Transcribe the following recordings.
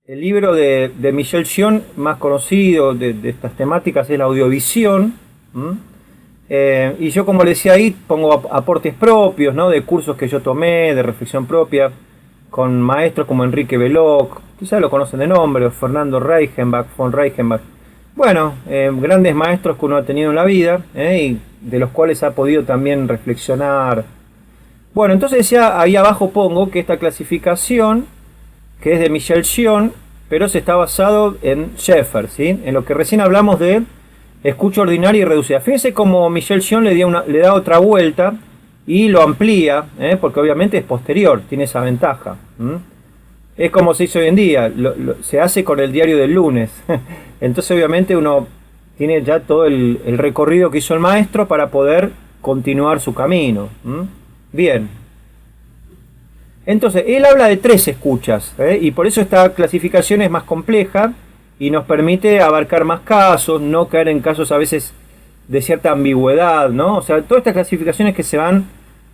El libro de Michel Sion más conocido de estas temáticas es la audiovisión. ¿M? Y yo, como le decía ahí, pongo aportes propios, ¿no? De cursos que yo tomé, de reflexión propia, con maestros como Enrique Belloc, quizás lo conocen de nombre, o Fernando Reichenbach, von Reichenbach. Bueno, grandes maestros que uno ha tenido en la vida, y de los cuales ha podido también reflexionar. Bueno, entonces decía, ahí abajo pongo que esta clasificación, que es de Michel Sion, pero se está basado en Schaeffer, ¿sí? En lo que recién hablamos de escucha ordinaria y reducida. Fíjense cómo Michel Sion le da otra vuelta y lo amplía, porque obviamente es posterior, tiene esa ventaja. Es como se hizo hoy en día, se hace con el diario del lunes. Entonces obviamente uno tiene ya todo el recorrido que hizo el maestro para poder continuar su camino. Bien. Entonces, él habla de 3 escuchas, y por eso esta clasificación es más compleja y nos permite abarcar más casos, no caer en casos a veces de cierta ambigüedad, ¿no? O sea, todas estas clasificaciones que se van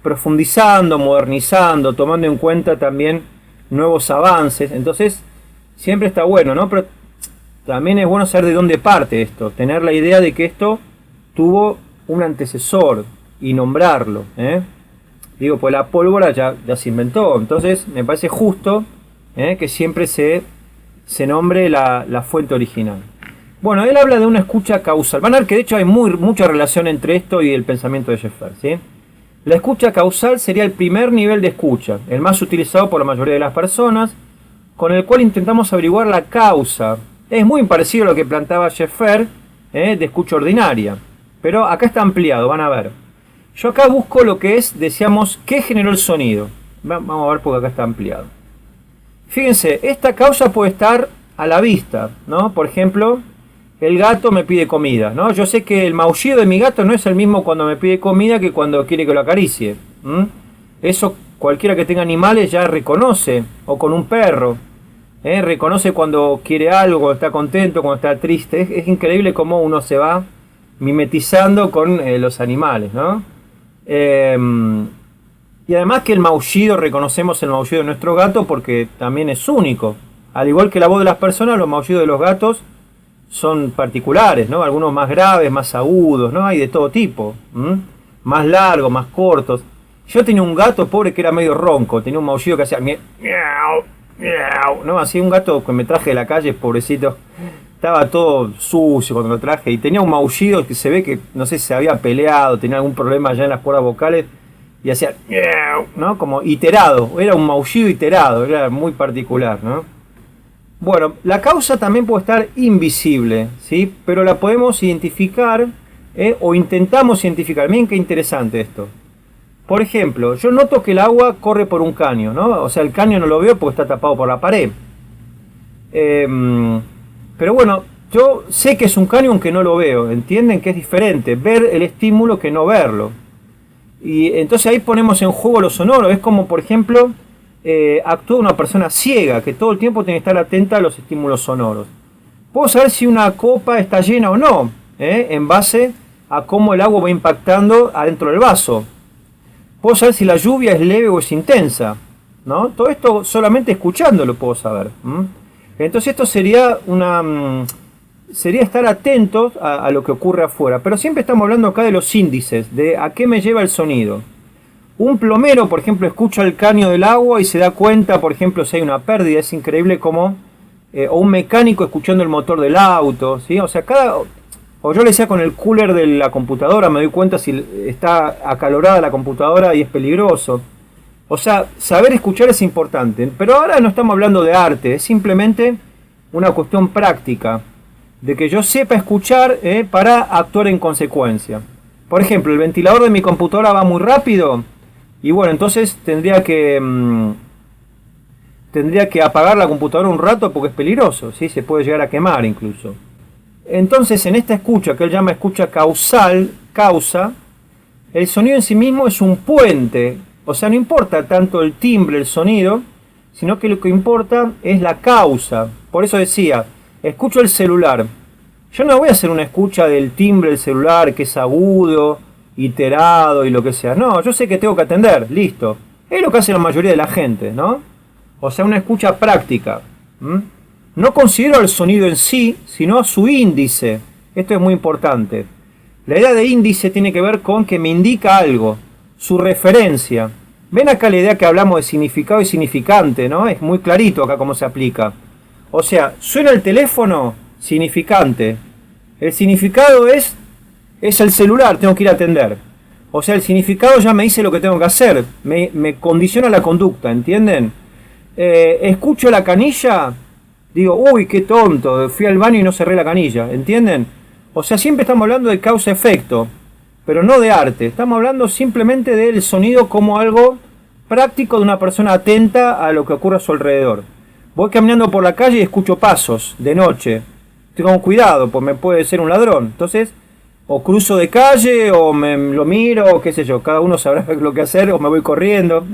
profundizando, modernizando, tomando en cuenta también nuevos avances. Entonces, siempre está bueno, ¿no? Pero también es bueno saber de dónde parte esto, tener la idea de que esto tuvo un antecesor y nombrarlo, Digo, pues la pólvora ya se inventó, entonces me parece justo que siempre se nombre la fuente original. Bueno, él habla de una escucha causal. Van a ver que de hecho hay mucha relación entre esto y el pensamiento de Schaeffer, ¿sí? La escucha causal sería el primer nivel de escucha, el más utilizado por la mayoría de las personas, con el cual intentamos averiguar la causa. Es muy parecido a lo que planteaba Schaeffer, de escucha ordinaria, pero acá está ampliado, van a ver. Yo acá busco lo que es, decíamos, ¿qué generó el sonido? Vamos a ver porque acá está ampliado. Fíjense, esta causa puede estar a la vista, ¿no? Por ejemplo, el gato me pide comida, ¿no? Yo sé que el maullido de mi gato no es el mismo cuando me pide comida que cuando quiere que lo acaricie. Eso cualquiera que tenga animales ya reconoce, o con un perro. Reconoce cuando quiere algo, cuando está contento, cuando está triste. Es increíble cómo uno se va mimetizando con los animales, ¿no? Y además que el maullido, reconocemos el maullido de nuestro gato porque también es único. Al igual que la voz de las personas, los maullidos de los gatos son particulares, ¿no? Algunos más graves, más agudos, ¿no? Hay de todo tipo, más largos, más cortos. Yo tenía un gato pobre que era medio ronco, tenía un maullido que hacía miau, miau, ¿no? Así un gato que me traje de la calle, pobrecito. Estaba todo sucio cuando lo traje y tenía un maullido que se ve que, no sé si se había peleado, tenía algún problema ya en las cuerdas vocales y hacía, ¿no? Como iterado, era un maullido iterado, era muy particular, ¿no? Bueno, la causa también puede estar invisible, ¿sí? Pero la podemos identificar, o intentamos identificar. Miren qué interesante esto. Por ejemplo, yo noto que el agua corre por un caño, ¿no? O sea, el caño no lo veo porque está tapado por la pared. Pero bueno, yo sé que es un caño aunque no lo veo. ¿Entienden? Que es diferente ver el estímulo que no verlo. Y entonces ahí ponemos en juego lo sonoro. Es como, por ejemplo, actúa una persona ciega que todo el tiempo tiene que estar atenta a los estímulos sonoros. Puedo saber si una copa está llena o no, en base a cómo el agua va impactando adentro del vaso. Puedo saber si la lluvia es leve o es intensa, ¿no? Todo esto solamente escuchándolo puedo saber. Entonces esto sería sería estar atentos a lo que ocurre afuera. Pero siempre estamos hablando acá de los índices, de a qué me lleva el sonido. Un plomero, por ejemplo, escucha el caño del agua y se da cuenta, por ejemplo, si hay una pérdida. Es increíble cómo... o un mecánico escuchando el motor del auto, ¿sí? O sea, o yo le decía con el cooler de la computadora, me doy cuenta si está acalorada la computadora y es peligroso. O sea, saber escuchar es importante. Pero ahora no estamos hablando de arte, es simplemente una cuestión práctica. De que yo sepa escuchar para actuar en consecuencia. Por ejemplo, el ventilador de mi computadora va muy rápido. Y bueno, entonces tendría que apagar la computadora un rato porque es peligroso, ¿sí? Se puede llegar a quemar incluso. Entonces, en esta escucha, que él llama escucha causal, causa, el sonido en sí mismo es un puente. O sea, no importa tanto el timbre, el sonido, sino que lo que importa es la causa. Por eso decía, escucho el celular. Yo no voy a hacer una escucha del timbre del celular que es agudo, iterado y lo que sea. No, yo sé que tengo que atender, listo. Es lo que hace la mayoría de la gente, ¿no? O sea, una escucha práctica. No considero al sonido en sí, sino a su índice. Esto es muy importante. La idea de índice tiene que ver con que me indica algo, su referencia. Ven acá la idea que hablamos de significado y significante, ¿no? Es muy clarito acá cómo se aplica. O sea, suena el teléfono, significante. El significado es el celular, tengo que ir a atender. O sea, el significado ya me dice lo que tengo que hacer, me condiciona la conducta, ¿entienden? Escucho la canilla, digo, uy, qué tonto, fui al baño y no cerré la canilla, ¿entienden? O sea, siempre estamos hablando de causa-efecto, pero no de arte. Estamos hablando simplemente del sonido como algo práctico de una persona atenta a lo que ocurre a su alrededor. Voy caminando por la calle y escucho pasos de noche. Tengo cuidado, pues me puede ser un ladrón. Entonces, o cruzo de calle, o lo miro, o qué sé yo. Cada uno sabrá lo que hacer, o me voy corriendo.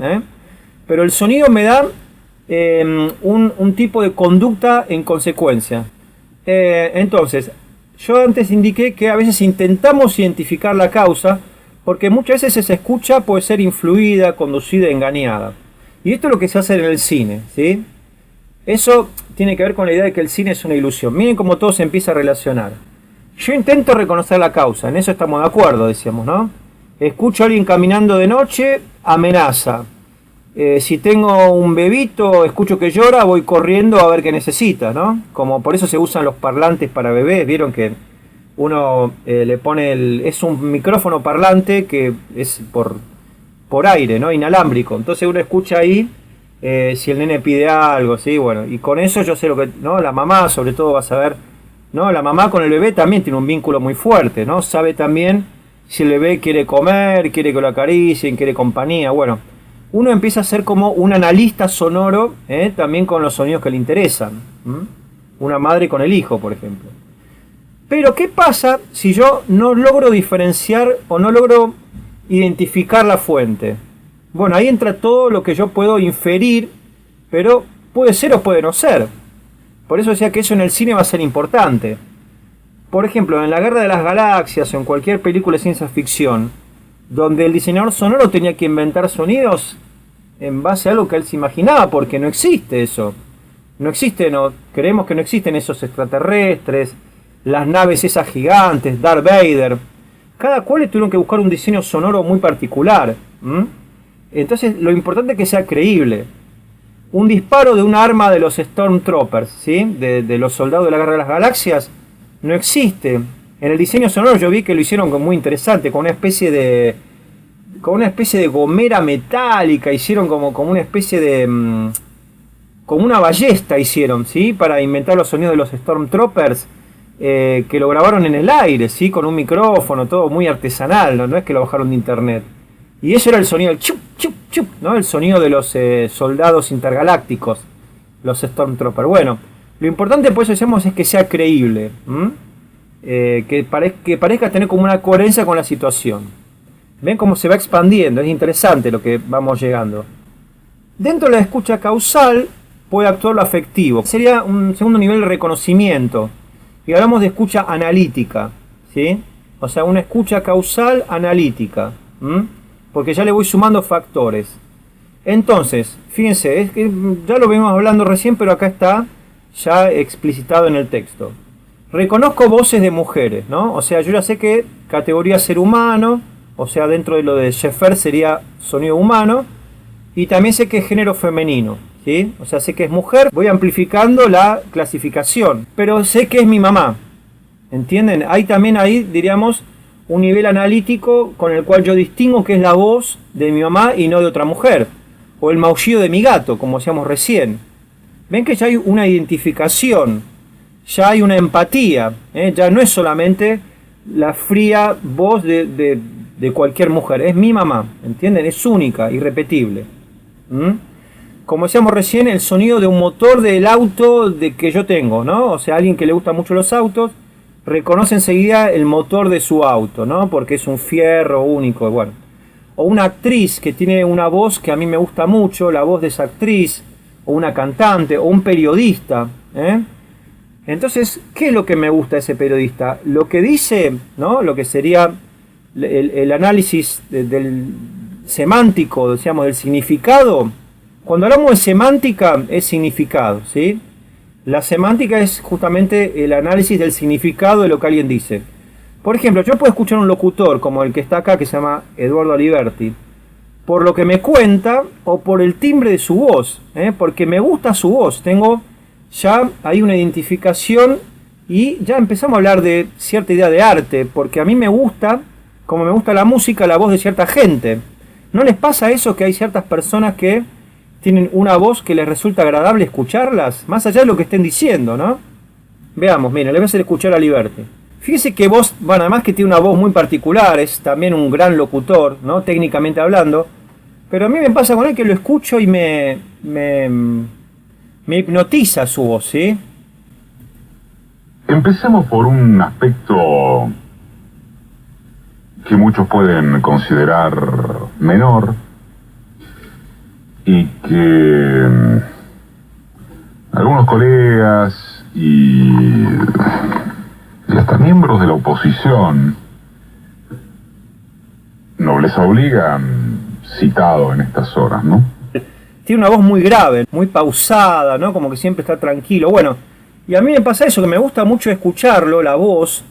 Pero el sonido me da un tipo de conducta en consecuencia. Entonces, yo antes indiqué que a veces intentamos identificar la causa, porque muchas veces esa escucha puede ser influida, conducida, engañada. Y esto es lo que se hace en el cine, ¿sí? Eso tiene que ver con la idea de que el cine es una ilusión. Miren cómo todo se empieza a relacionar. Yo intento reconocer la causa, en eso estamos de acuerdo, decíamos, ¿no? Escucho a alguien caminando de noche, amenaza. Si tengo un bebito, escucho que llora, voy corriendo a ver qué necesita, ¿no? Como por eso se usan los parlantes para bebés. Vieron que uno le pone es un micrófono parlante que es por aire, ¿no? Inalámbrico. Entonces uno escucha ahí si el nene pide algo, ¿sí? Bueno, y con eso yo sé lo que, ¿no? La mamá sobre todo va a saber, ¿no? La mamá con el bebé también tiene un vínculo muy fuerte, ¿no? Sabe también si el bebé quiere comer, quiere que lo acaricien, quiere compañía, bueno. Uno empieza a ser como un analista sonoro, también con los sonidos que le interesan. Una madre con el hijo, por ejemplo. Pero, ¿qué pasa si yo no logro diferenciar o no logro identificar la fuente? Bueno, ahí entra todo lo que yo puedo inferir, pero puede ser o puede no ser. Por eso decía que eso en el cine va a ser importante. Por ejemplo, en La Guerra de las Galaxias o en cualquier película de ciencia ficción, donde el diseñador sonoro tenía que inventar sonidos en base a algo que él se imaginaba, porque no existe eso. No existe, creemos que no existen esos extraterrestres, las naves esas gigantes, Darth Vader. Cada cual tuvieron que buscar un diseño sonoro muy particular. Entonces, lo importante es que sea creíble. Un disparo de un arma de los Stormtroopers, ¿sí? de los soldados de la Guerra de las Galaxias, no existe. En el diseño sonoro yo vi que lo hicieron muy interesante, con una especie de gomera metálica, hicieron como una especie de como una ballesta hicieron, ¿sí? Para inventar los sonidos de los Stormtroopers, que lo grabaron en el aire, ¿sí? Con un micrófono, todo muy artesanal, no es que lo bajaron de internet. Y ese era el sonido, el chup, chup, chup, ¿no? El sonido de los soldados intergalácticos, los Stormtroopers. Bueno, lo importante pues decimos es que sea creíble, que parezca tener como una coherencia con la situación. Ven cómo se va expandiendo, es interesante lo que vamos llegando. Dentro de la escucha causal puede actuar lo afectivo. Sería un segundo nivel de reconocimiento. Y hablamos de escucha analítica, ¿sí? O sea, una escucha causal analítica. Porque ya le voy sumando factores. Entonces, fíjense, es que ya lo venimos hablando recién, pero acá está ya explicitado en el texto. Reconozco voces de mujeres, ¿no? O sea, yo ya sé que categoría ser humano, o sea, dentro de lo de Schaeffer sería sonido humano, y también sé que es género femenino, ¿sí? O sea, sé que es mujer, voy amplificando la clasificación, pero sé que es mi mamá, ¿entienden? Hay también ahí, diríamos, un nivel analítico con el cual yo distingo que es la voz de mi mamá y no de otra mujer, o el maullido de mi gato, como decíamos recién. Ven que ya hay una identificación, ya hay una empatía, ya no es solamente la fría voz de cualquier mujer, es mi mamá, ¿entienden? Es única, irrepetible. Como decíamos recién, el sonido de un motor del auto que yo tengo, ¿no? O sea, alguien que le gusta mucho los autos, reconoce enseguida el motor de su auto, ¿no? Porque es un fierro único, bueno. O una actriz que tiene una voz que a mí me gusta mucho, la voz de esa actriz, o una cantante, o un periodista, Entonces, ¿qué es lo que me gusta de ese periodista? Lo que dice, ¿no? Lo que sería el análisis del semántico, decíamos, del significado. Cuando hablamos de semántica, es significado, ¿sí? La semántica es justamente el análisis del significado de lo que alguien dice. Por ejemplo, yo puedo escuchar un locutor como el que está acá, que se llama Eduardo Aliberti, por lo que me cuenta o por el timbre de su voz, porque me gusta su voz. Tengo ya ahí una identificación y ya empezamos a hablar de cierta idea de arte, porque a mí me gusta, como me gusta la música, la voz de cierta gente. ¿No les pasa eso que hay ciertas personas que tienen una voz que les resulta agradable escucharlas, más allá de lo que estén diciendo, ¿no? Veamos, miren, le voy a hacer escuchar a Aliberti. Fíjese que voz, bueno, además que tiene una voz muy particular, es también un gran locutor, ¿no? Técnicamente hablando, pero a mí me pasa con él que lo escucho y me hipnotiza su voz, ¿sí? Empecemos por un aspecto que muchos pueden considerar menor y que algunos colegas y hasta miembros de la oposición nobleza obliga han citado en estas horas, ¿no? Tiene una voz muy grave, muy pausada, ¿no? Como que siempre está tranquilo. Bueno, y a mí me pasa eso, que me gusta mucho escucharlo, la voz,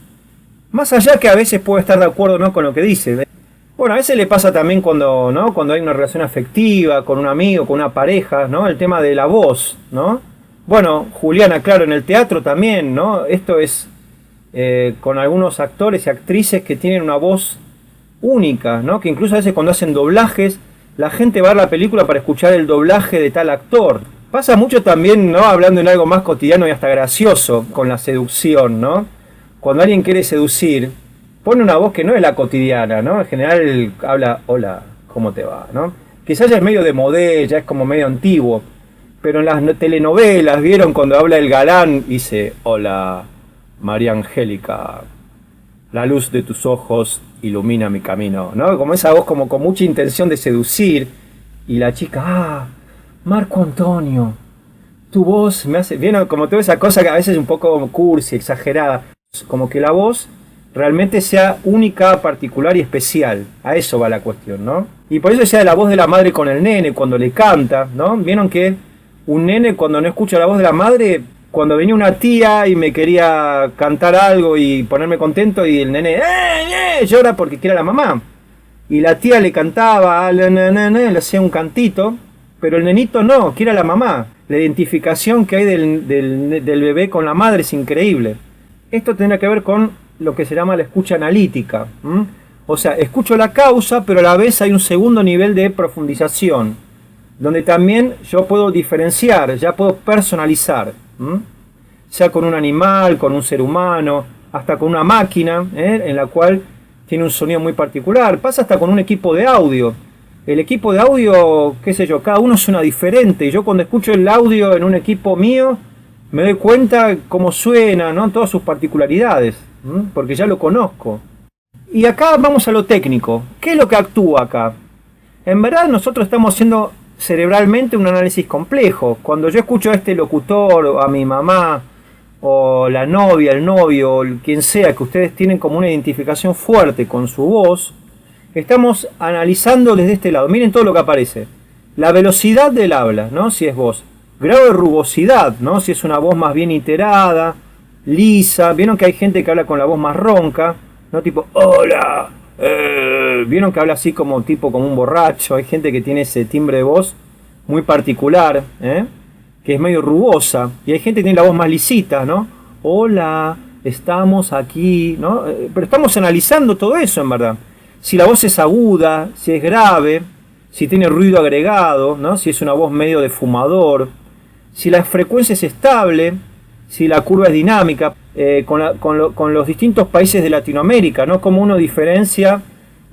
más allá que a veces puedo estar de acuerdo, ¿no?, con lo que dice. Bueno, a veces le pasa también cuando, ¿no?, cuando hay una relación afectiva con un amigo, con una pareja, ¿no?, el tema de la voz, ¿no? Bueno, Juliana, claro, en el teatro también, ¿no? Esto es con algunos actores y actrices que tienen una voz única, ¿no? Que incluso a veces cuando hacen doblajes, la gente va a ver la película para escuchar el doblaje de tal actor. Pasa mucho también, ¿no?, hablando en algo más cotidiano y hasta gracioso, con la seducción, ¿no? Cuando alguien quiere seducir, pone una voz que no es la cotidiana, ¿no? En general habla, hola, ¿cómo te va?, ¿no? Quizás ya es medio de modé, ya es como medio antiguo, pero en las telenovelas, ¿vieron cuando habla el galán? Dice, hola, María Angélica, la luz de tus ojos ilumina mi camino, ¿no? Como esa voz como con mucha intención de seducir, y la chica, Marco Antonio, tu voz me hace... ¿Vieron? Como toda esa cosa que a veces es un poco cursi, exagerada, como que la voz realmente sea única, particular y especial. A eso va la cuestión, ¿no? Y por eso decía la voz de la madre con el nene, cuando le canta, ¿no? ¿Vieron que un nene cuando no escucha la voz de la madre, cuando venía una tía y me quería cantar algo y ponerme contento y el nene llora porque quiere a la mamá? Y la tía le cantaba, le hacía un cantito, pero el nenito no, quiere a la mamá. La identificación que hay del bebé con la madre es increíble. Esto tendrá que ver con lo que se llama la escucha analítica. O sea, escucho la causa, pero a la vez hay un segundo nivel de profundización, donde también yo puedo diferenciar, ya puedo personalizar, sea con un animal, con un ser humano, hasta con una máquina, en la cual tiene un sonido muy particular. Pasa hasta con un equipo de audio. El equipo de audio, qué sé yo, cada uno suena diferente. Yo cuando escucho el audio en un equipo mío, me doy cuenta cómo suena, ¿no?, todas sus particularidades, porque ya lo conozco. Y acá vamos a lo técnico. ¿Qué es lo que actúa acá? En verdad nosotros estamos haciendo cerebralmente un análisis complejo. Cuando yo escucho a este locutor, o a mi mamá, o la novia, el novio, o quien sea, que ustedes tienen como una identificación fuerte con su voz, estamos analizando desde este lado. Miren todo lo que aparece. La velocidad del habla, ¿no?, si es voz. Grado de rugosidad, ¿no?, si es una voz más bien iterada, lisa. Vieron que hay gente que habla con la voz más ronca, ¿no?, tipo, hola. Vieron que habla así como tipo como un borracho. Hay gente que tiene ese timbre de voz muy particular, que es medio rugosa. Y hay gente que tiene la voz más lisita, ¿no? Hola, estamos aquí, ¿no? Pero estamos analizando todo eso, en verdad. Si la voz es aguda, si es grave, si tiene ruido agregado, ¿no?, si es una voz medio de fumador, si la frecuencia es estable, si la curva es dinámica, con los distintos países de Latinoamérica, ¿no? Como uno diferencia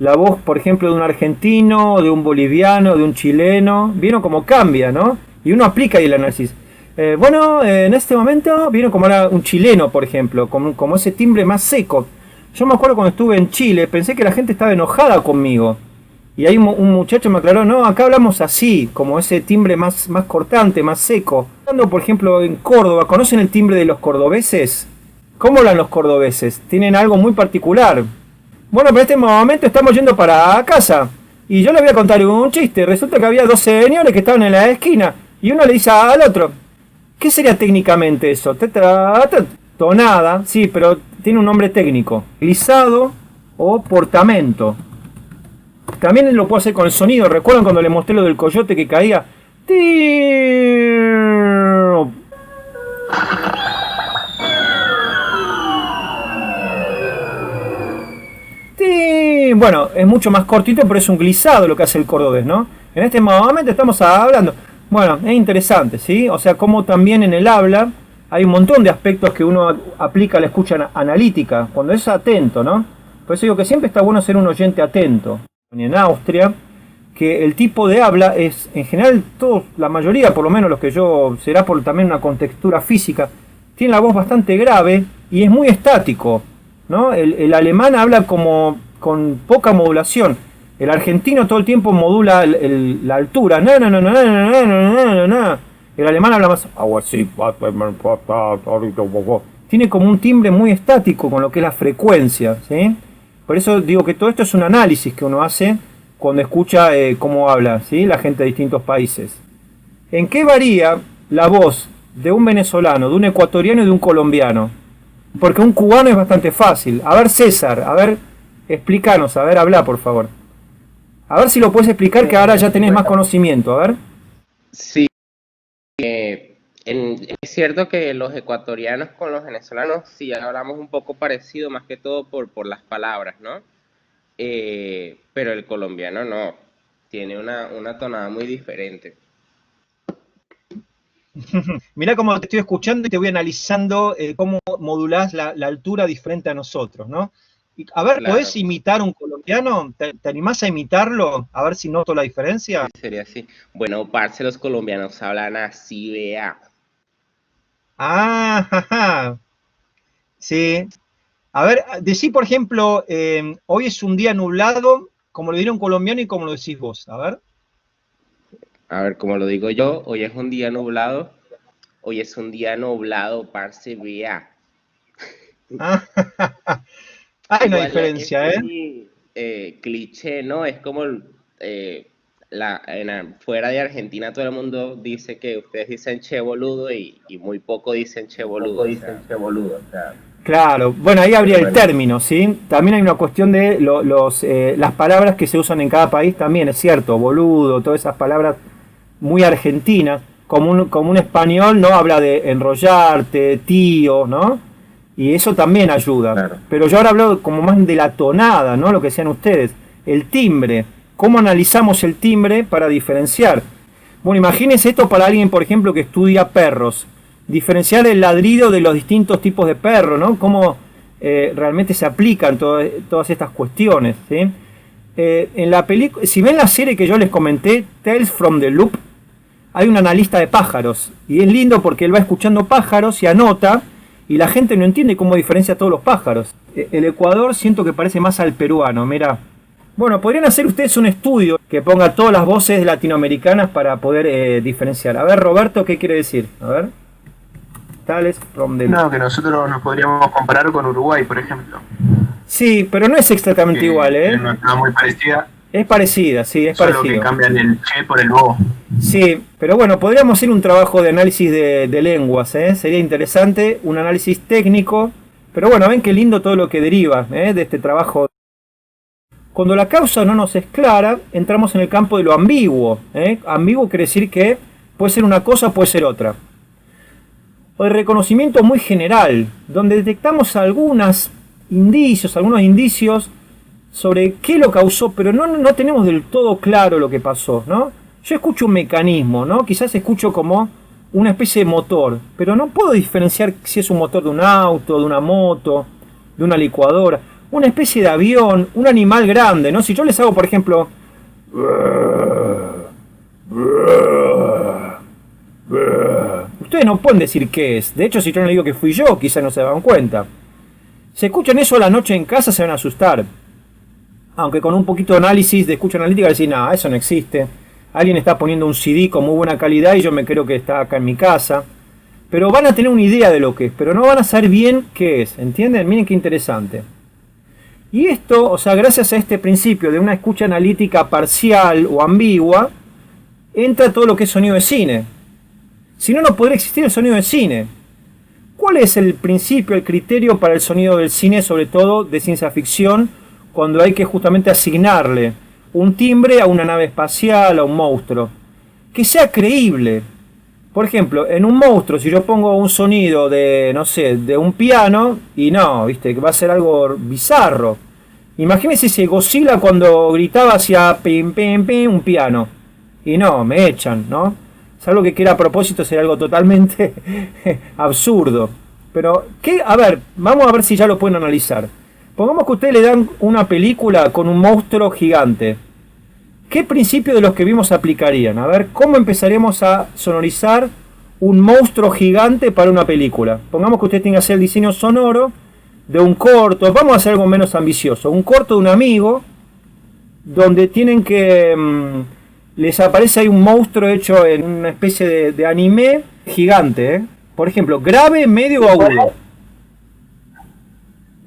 la voz, por ejemplo, de un argentino, de un boliviano, de un chileno. ¿Vieron cómo cambia, no? Y uno aplica ahí el análisis. En este momento, ¿vieron cómo era un chileno, por ejemplo? Como ese timbre más seco. Yo me acuerdo cuando estuve en Chile, pensé que la gente estaba enojada conmigo. Y ahí un muchacho me aclaró, no, acá hablamos así, como ese timbre más cortante, más seco. Hablando, por ejemplo, en Córdoba, ¿conocen el timbre de los cordobeses? ¿Cómo hablan los cordobeses? Tienen algo muy particular. Bueno, pero en este momento estamos yendo para casa. Y yo les voy a contar un chiste. Resulta que había dos señores que estaban en la esquina. Y uno le dice al otro, ¿Qué sería técnicamente eso? Tonada, sí, pero tiene un nombre técnico. Glissado o portamento. También lo puedo hacer con el sonido. ¿Recuerdan cuando le mostré lo del coyote que caía? Bueno, es mucho más cortito, pero es un glissado lo que hace el cordobés, ¿no? En este momento estamos hablando. Bueno, es interesante, ¿sí? O sea, como también en el habla hay un montón de aspectos que uno aplica a la escucha analítica, cuando es atento, ¿no? Por eso digo que siempre está bueno ser un oyente atento. En Austria, que el tipo de habla es, en general, todos, la mayoría, por lo menos los que yo, será por también una contextura física, tiene la voz bastante grave y es muy estático, ¿no? El alemán habla como con poca modulación. El argentino todo el tiempo modula la altura. No. El alemán habla más. Tiene como un timbre muy estático con lo que es la frecuencia, ¿sí? Por eso digo que todo esto es un análisis que uno hace cuando escucha cómo habla, ¿sí? La gente de distintos países. ¿En qué varía la voz de un venezolano, de un ecuatoriano y de un colombiano? Porque un cubano es bastante fácil. A ver, César, a ver, explícanos, a ver, habla, por favor. A ver si lo puedes explicar, que ahora ya tenés más conocimiento, a ver. Sí, es cierto que los ecuatorianos con los venezolanos sí hablamos un poco parecido, más que todo por las palabras, ¿no? Pero el colombiano no, tiene una tonada muy diferente. Mirá cómo te estoy escuchando y te voy analizando cómo modulás la altura diferente a nosotros, ¿no? A ver, Claro. ¿podés imitar a un colombiano? ¿Te animás a imitarlo? A ver si noto la diferencia. Sería así. Bueno, parce, los colombianos hablan así, vea. Ah, jaja. Sí. A ver, decí, por ejemplo, hoy es un día nublado, como lo diría un colombiano y como lo decís vos. A ver. A ver, como lo digo yo, hoy es un día nublado. Hoy es un día nublado, parce, vea. Ah, hay una Igual diferencia, es ¿eh? muy cliché, ¿no? Es como fuera de Argentina todo el mundo dice que ustedes dicen che boludo y muy poco dicen che boludo. Claro, bueno, ahí habría el término, ¿sí? También hay una cuestión de las palabras que se usan en cada país, también es cierto, boludo, todas esas palabras muy argentinas, como un español no habla de enrollarte, tío, ¿no? Y eso también ayuda. Claro. Pero yo ahora hablo como más de la tonada, ¿no? Lo que decían ustedes, el timbre, cómo analizamos el timbre para diferenciar. Bueno, imagínense esto para alguien, por ejemplo, que estudia perros. Diferenciar el ladrido de los distintos tipos de perro, ¿no? Cómo realmente se aplican todas estas cuestiones, ¿sí? En la película, si ven la serie que yo les comenté, Tales from the Loop, hay un analista de pájaros. Y es lindo porque él va escuchando pájaros y anota, y la gente no entiende cómo diferencia a todos los pájaros. El Ecuador siento que parece más al peruano, mira. Bueno, podrían hacer ustedes un estudio que ponga todas las voces latinoamericanas para poder diferenciar. A ver, Roberto, ¿qué quiere decir? A ver. Tales from the... No, que nosotros nos podríamos comparar con Uruguay, por ejemplo. Sí, pero no es exactamente igual, ¿eh? Es una tonada muy parecida. Es parecida, sí, es Solo parecido. que cambian el che por el bo. Sí, pero bueno, podríamos hacer un trabajo de análisis de lenguas, ¿eh? Sería interesante, un análisis técnico, pero bueno, ven qué lindo todo lo que deriva, ¿eh? De este trabajo. Cuando la causa no nos es clara, entramos en el campo de lo ambiguo, ¿eh? Ambiguo quiere decir que puede ser una cosa, puede ser otra. O de reconocimiento muy general, donde detectamos algunos indicios sobre qué lo causó, pero no tenemos del todo claro lo que pasó, ¿no? Yo escucho un mecanismo, ¿no? Quizás escucho como una especie de motor, pero no puedo diferenciar si es un motor de un auto, de una moto, de una licuadora, una especie de avión, un animal grande, ¿no? Si yo les hago, por ejemplo, ustedes no pueden decir qué es. De hecho, si yo no les digo que fui yo, quizás no se dan cuenta. Si escuchan eso a la noche en casa, se van a asustar. Aunque con un poquito de análisis, de escucha analítica, decir, nada, eso no existe. Alguien está poniendo un CD con muy buena calidad y yo me creo que está acá en mi casa. Pero van a tener una idea de lo que es, pero no van a saber bien qué es. ¿Entienden? Miren qué interesante. Y esto, o sea, gracias a este principio de una escucha analítica parcial o ambigua, entra todo lo que es sonido de cine. Si no, no podría existir el sonido del cine. ¿Cuál es el principio, el criterio para el sonido del cine, sobre todo de ciencia ficción, cuando hay que justamente asignarle un timbre a una nave espacial, a un monstruo? Que sea creíble. Por ejemplo, en un monstruo, si yo pongo un sonido de, no sé, de un piano, y no, viste, que va a ser algo bizarro. Imagínense si Godzilla cuando gritaba hacia pim, pim, pim, un piano. Y no, me echan, ¿no? Es algo que quiera a propósito, sería algo totalmente absurdo. Pero, ¿qué? A ver, vamos a ver si ya lo pueden analizar. Pongamos que ustedes le dan una película con un monstruo gigante. ¿Qué principio de los que vimos aplicarían? A ver, ¿cómo empezaríamos a sonorizar un monstruo gigante para una película? Pongamos que usted tenga que hacer el diseño sonoro de un corto. Vamos a hacer algo menos ambicioso. Un corto de un amigo, donde tienen que... les aparece ahí un monstruo hecho en una especie de anime gigante, ¿eh? Por ejemplo, grave, medio o agudo.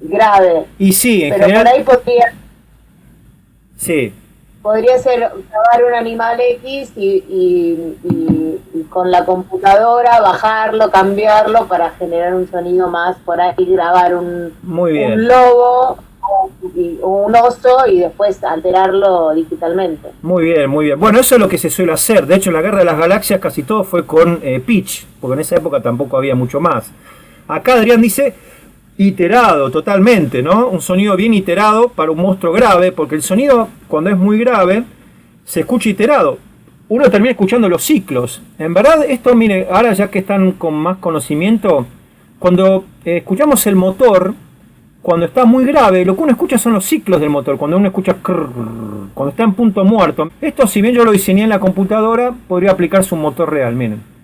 Grave. Y sí, en pero general... por ahí Sí. podría ser grabar un animal X y con la computadora bajarlo, cambiarlo para generar un sonido más, por ahí grabar Muy bien. un lobo o un oso y después alterarlo digitalmente. Muy bien, muy bien. Bueno, eso es lo que se suele hacer. De hecho, en la Guerra de las Galaxias casi todo fue con pitch, porque en esa época tampoco había mucho más. Acá Adrián dice iterado, totalmente, ¿no? Un sonido bien iterado para un monstruo grave, porque el sonido, cuando es muy grave, se escucha iterado. Uno termina escuchando los ciclos. En verdad, esto, mire, ahora ya que están con más conocimiento, cuando escuchamos el motor, cuando está muy grave, lo que uno escucha son los ciclos del motor, cuando uno escucha crrr, cuando está en punto muerto. Esto, si bien yo lo diseñé en la computadora, podría aplicarse un motor real, miren.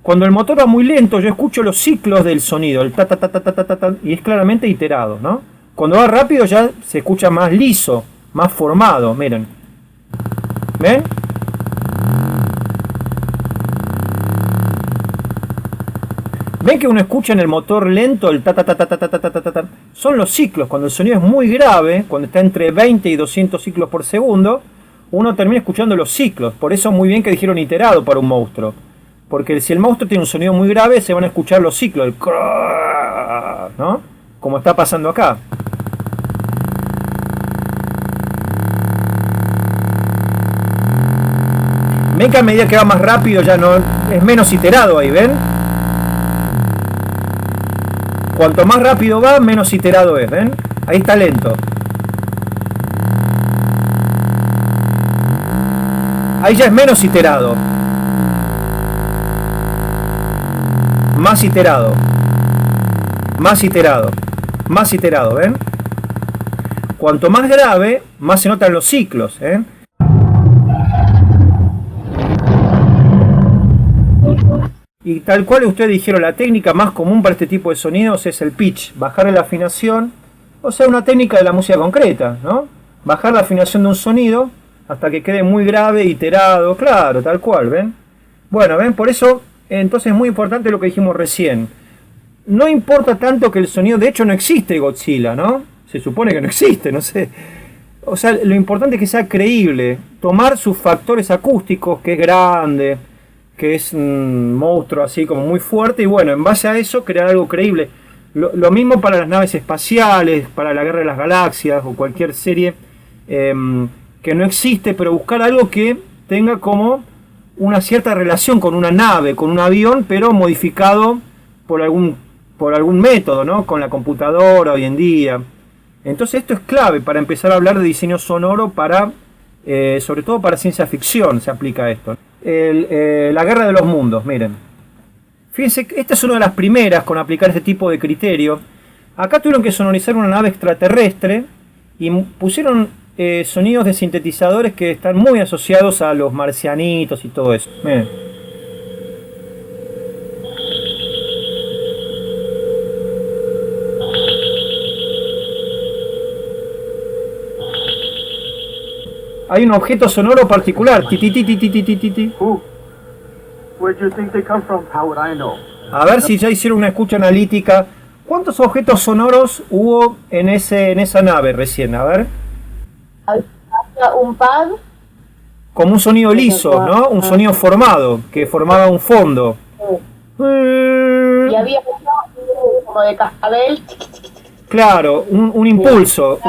Cuando el motor va muy lento, yo escucho los ciclos del sonido, el ta ta ta ta ta ta ta, ta, y es claramente iterado, ¿no? Cuando va rápido ya se escucha más liso, más formado, miren. ¿Ven? ¿Ven que uno escucha en el motor lento el ta ta ta ta ta ta ta ta ta ta? Son los ciclos. Cuando el sonido es muy grave, cuando está entre 20 y 200 ciclos por segundo, uno termina escuchando los ciclos. Por eso muy bien que dijeron iterado para un monstruo. Porque si el monstruo tiene un sonido muy grave, se van a escuchar los ciclos, el crrr, ¿no? Como está pasando acá. Ven que a medida que va más rápido ya no es menos iterado ahí, ¿ven? Cuanto más rápido va, menos iterado es, ¿ven? Ahí está lento. Ahí ya es menos iterado. Más iterado. Más iterado. Más iterado, ¿ven? Cuanto más grave, más se notan los ciclos, ¿eh? Y tal cual ustedes dijeron, la técnica más común para este tipo de sonidos es el pitch, bajar la afinación, o sea, una técnica de la música concreta, ¿no? Bajar la afinación de un sonido hasta que quede muy grave, iterado, claro, tal cual, ¿ven? Bueno, ¿ven? Por eso, entonces es muy importante lo que dijimos recién. No importa tanto que el sonido, de hecho no existe Godzilla, ¿no? Se supone que no existe, no sé. O sea, lo importante es que sea creíble, tomar sus factores acústicos, que es grande, que es un monstruo así como muy fuerte, y bueno, en base a eso crear algo creíble. Lo mismo para las naves espaciales, para la Guerra de las Galaxias o cualquier serie que no existe, pero buscar algo que tenga como una cierta relación con una nave, con un avión, pero modificado por algún método, ¿no? Con la computadora hoy en día. Entonces esto es clave para empezar a hablar de diseño sonoro para, sobre todo para ciencia ficción se aplica esto. La Guerra de los Mundos, miren. Fíjense, esta es una de las primeras con aplicar este tipo de criterio. Acá tuvieron que sonorizar una nave extraterrestre y pusieron sonidos de sintetizadores que están muy asociados a los marcianitos y todo eso. Miren. Hay un objeto sonoro particular. Ti, ti, ti, ti, ti, ti, ti, ti. Where do you think they come from? How would I know? A ver si ya hicieron una escucha analítica. ¿Cuántos objetos sonoros hubo en esa nave recién? A ver. Un pad. Como un sonido liso, ¿no? Un sonido formado, que formaba un fondo. Y había uno como de cascabel. Claro, un impulso,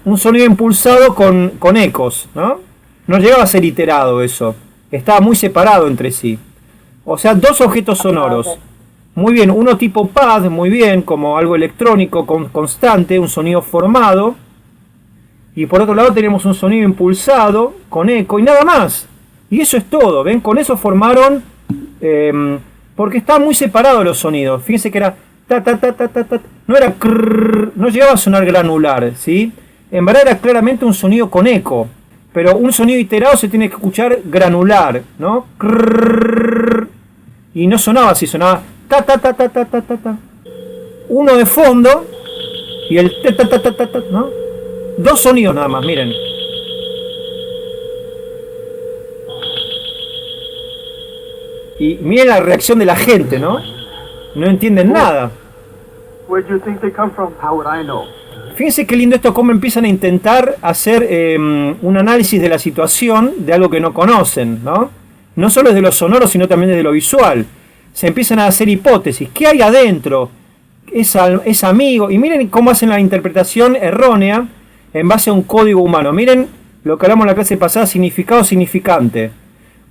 un sonido impulsado con ecos, ¿no? No llegaba a ser iterado eso, estaba muy separado entre sí. O sea, dos objetos sonoros. Muy bien, uno tipo pad, muy bien, como algo electrónico constante, un sonido formado. Y por otro lado tenemos un sonido impulsado, con eco y nada más. Y eso es todo, ¿ven? Con eso formaron, porque estaban muy separados los sonidos. Fíjense que era ta ta ta ta ta ta, no era crrr, no llegaba a sonar granular, ¿sí? En verdad era claramente un sonido con eco. Pero un sonido iterado se tiene que escuchar granular, ¿no? Crrr, y no sonaba así, sonaba ta ta ta ta ta ta ta ta. Uno de fondo y el ta ta ta ta ta ta, ¿no? Dos sonidos nada más, miren. Y miren la reacción de la gente, ¿no? No entienden nada. Where do you think they come from? How would I know? Fíjense qué lindo esto, cómo empiezan a intentar hacer un análisis de la situación de algo que no conocen, ¿no? No solo desde lo sonoro, sino también desde lo visual. Se empiezan a hacer hipótesis. ¿Qué hay adentro? ¿Es amigo? Y miren cómo hacen la interpretación errónea en base a un código humano. Miren lo que hablamos en la clase pasada, significado significante.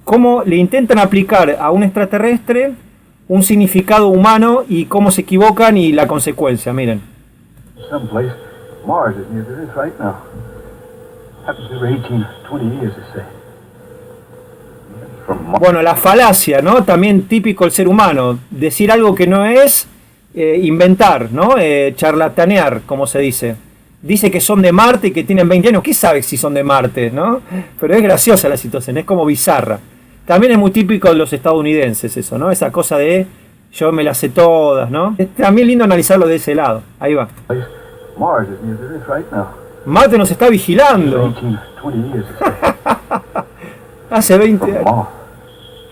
Cómo le intentan aplicar a un extraterrestre un significado humano y cómo se equivocan y la consecuencia, miren. Someplace. Mars is near to this right now. Happens every 18, 20 years, they say. From Mars. Bueno, la falacia, ¿no? También típico del ser humano. Decir algo que no es, inventar, ¿no? Charlatanear, como se dice. Dice que son de Marte y que tienen 20 años. ¿Qué sabe si son de Marte, no? Pero es graciosa la situación, es como bizarra. También es muy típico de los estadounidenses eso, ¿no? Esa cosa de yo me las sé todas, ¿no? Es también lindo analizarlo de ese lado. Ahí va. Mars is near to this right now. Marte nos está vigilando. 18, 20 years, they say. Hace 20 From años. Mars.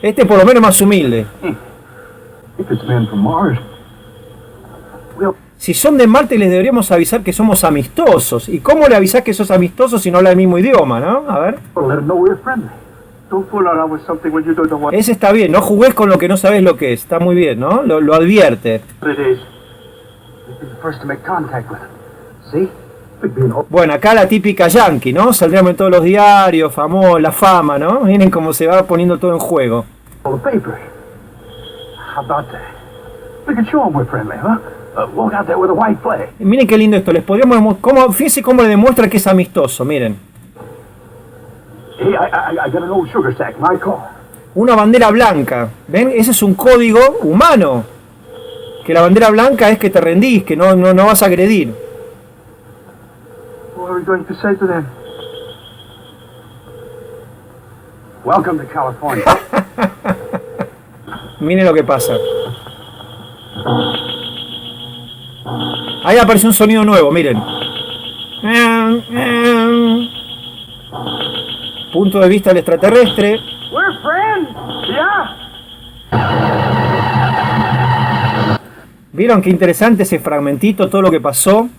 Este por lo menos más humilde. If it's men from Mars, we'll Si son de Marte les deberíamos avisar que somos amistosos. ¿Y cómo le avisás que sos amistoso si no habla el mismo idioma, no? A ver. let them know we're friendly. Don't fool around with something when you don't know what Ese está bien, no jugués con lo que no sabés lo que es. Está muy bien, ¿no? Lo advierte. it is. We'd be the first to make contact with them. See? We'd be an Bueno, acá la típica yankee, ¿no? Saldríamos en todos los diarios, famoso, la fama, ¿no? Miren cómo se va poniendo todo en juego. all the papers. How about that? We could show them we're friendly, huh? Walk out there with a white flag. Miren qué lindo esto. Les podríamos... Fíjense cómo le demuestra que es amistoso, miren. Hey, I got an old sugar sack, my car. Una bandera blanca. ¿Ven? Ese es un código humano. Que la bandera blanca es que te rendís, que no vas a agredir. What are we going to say to them? Welcome to California. Miren lo que pasa. Ahí aparece un sonido nuevo, miren. Punto de vista del extraterrestre. We're friends. Yeah. ¿Vieron qué interesante ese fragmentito, todo lo que pasó?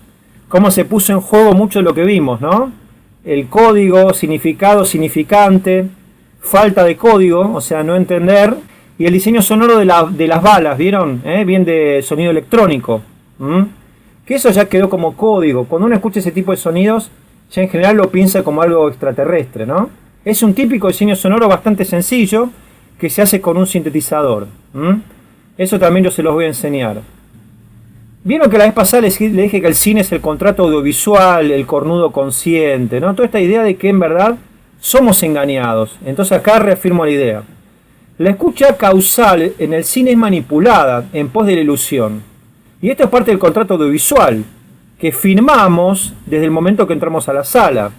Cómo se puso en juego mucho de lo que vimos, ¿no? El código, significado, significante, falta de código, o sea, no entender. Y el diseño sonoro de las balas, ¿vieron? Bien de sonido electrónico. Que eso ya quedó como código. Cuando uno escucha ese tipo de sonidos, ya en general lo piensa como algo extraterrestre, ¿no? Es un típico diseño sonoro bastante sencillo que se hace con un sintetizador. Eso también yo se los voy a enseñar. Vieron que la vez pasada le dije que el cine es el contrato audiovisual, el cornudo consciente, ¿no? Toda esta idea de que en verdad somos engañados. Entonces acá reafirmo la idea. La escucha causal en el cine es manipulada en pos de la ilusión. Y esto es parte del contrato audiovisual, que firmamos desde el momento que entramos a la sala.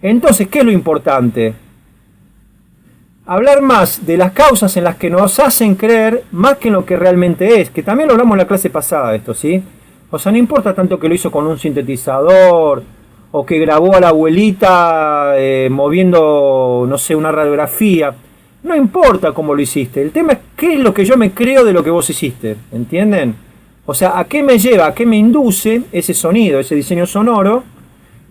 Entonces, ¿qué es lo importante? Hablar más de las causas en las que nos hacen creer más que en lo que realmente es, que también lo hablamos en la clase pasada esto, ¿sí? O sea, no importa tanto que lo hizo con un sintetizador, o que grabó a la abuelita moviendo, no sé, una radiografía. No importa cómo lo hiciste, el tema es qué es lo que yo me creo de lo que vos hiciste, ¿entienden? O sea, ¿a qué me lleva, a qué me induce ese sonido, ese diseño sonoro?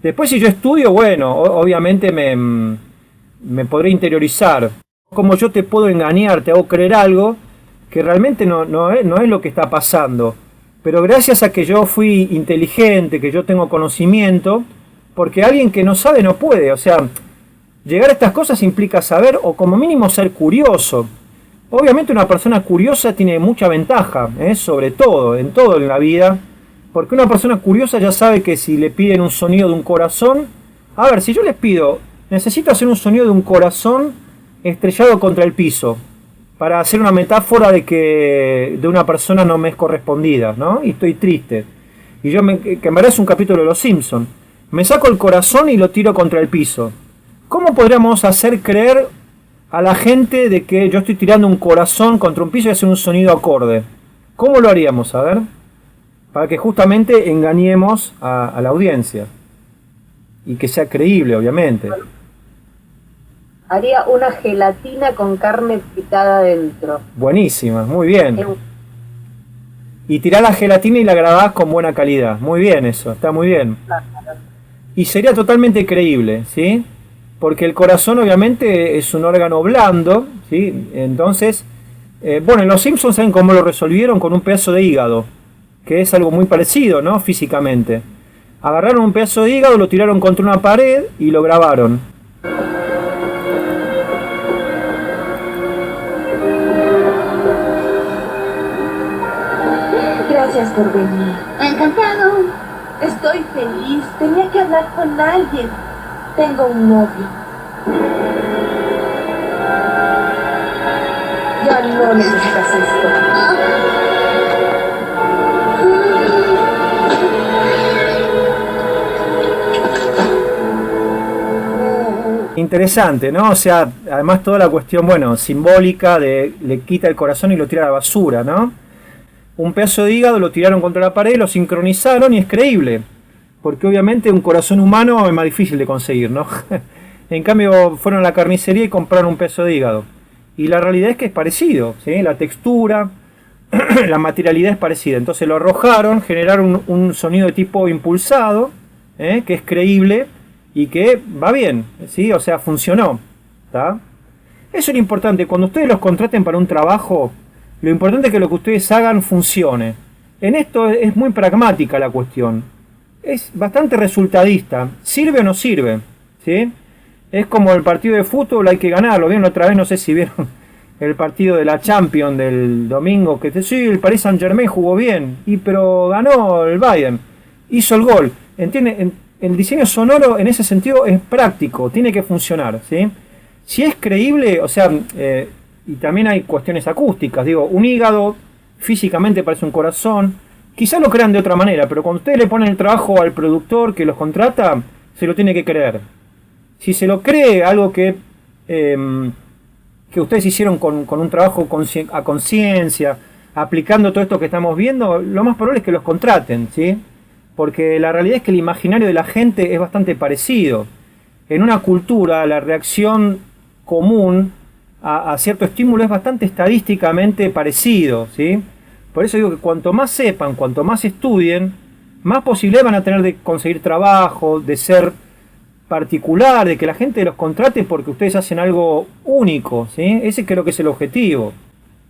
Después si yo estudio, bueno, obviamente me podré interiorizar. Como yo te puedo engañar, te hago creer algo que realmente no es lo que está pasando. Pero gracias a que yo fui inteligente, que yo tengo conocimiento, porque alguien que no sabe no puede. O sea, llegar a estas cosas implica saber o como mínimo ser curioso. Obviamente una persona curiosa tiene mucha ventaja, sobre todo en la vida, porque una persona curiosa ya sabe que si le piden un sonido de un corazón, a ver, si yo les pido, necesito hacer un sonido de un corazón estrellado contra el piso, para hacer una metáfora de una persona no me es correspondida, ¿no? Y estoy triste. Y que en verdad es un capítulo de Los Simpsons. Me saco el corazón y lo tiro contra el piso. ¿Cómo podríamos hacer creer a la gente de que yo estoy tirando un corazón contra un piso y hacer un sonido acorde? ¿Cómo lo haríamos? A ver. Para que justamente engañemos a la audiencia. Y que sea creíble, obviamente. Haría una gelatina con carne picada dentro. Buenísima, muy bien. Y tirás la gelatina y la grabás con buena calidad. Muy bien eso, está muy bien. Y sería totalmente creíble, ¿sí? Porque el corazón obviamente es un órgano blando, ¿sí? Entonces, bueno, en Los Simpsons saben cómo lo resolvieron con un pedazo de hígado, que es algo muy parecido, ¿no? Físicamente. Agarraron un pedazo de hígado, lo tiraron contra una pared y lo grabaron. Gracias por venir. Encantado. Estoy feliz. Tenía que hablar con alguien. Tengo un novio. Ya no necesitas esto. Interesante, ¿no? O sea, además toda la cuestión, bueno, simbólica de le quita el corazón y lo tira a la basura, ¿no? Un pedazo de hígado lo tiraron contra la pared, lo sincronizaron y es creíble. Porque obviamente un corazón humano es más difícil de conseguir, ¿no? En cambio fueron a la carnicería y compraron un pedazo de hígado. Y la realidad es que es parecido, ¿sí? La textura, la materialidad es parecida. Entonces lo arrojaron, generaron un sonido de tipo impulsado, que es creíble y que va bien, ¿sí? O sea, funcionó, ¿tá? Eso es lo importante. Cuando ustedes los contraten para un trabajo, lo importante es que lo que ustedes hagan funcione. En esto es muy pragmática la cuestión. Es bastante resultadista. ¿Sirve o no sirve? ¿Sí? Es como el partido de fútbol, hay que ganarlo. ¿Vieron otra vez? No sé si vieron el partido de la Champions del domingo. Que sí, el Paris Saint-Germain jugó bien. Pero ganó el Bayern. Hizo el gol. ¿Entienden? El diseño sonoro en ese sentido es práctico. Tiene que funcionar. ¿Sí? Si es creíble, o sea... y también hay cuestiones acústicas. Digo, un hígado físicamente parece un corazón. Quizás lo crean de otra manera, pero cuando ustedes le ponen el trabajo al productor que los contrata, se lo tiene que creer. Si se lo cree, algo que ustedes hicieron con un trabajo a conciencia, aplicando todo esto que estamos viendo, lo más probable es que los contraten, ¿sí? Porque la realidad es que el imaginario de la gente es bastante parecido. En una cultura, la reacción común a cierto estímulo es bastante estadísticamente parecido, ¿sí? Por eso digo que cuanto más sepan, cuanto más estudien, más posibilidades van a tener de conseguir trabajo, de ser particular, de que la gente los contrate porque ustedes hacen algo único, ¿sí? Ese creo que es el objetivo.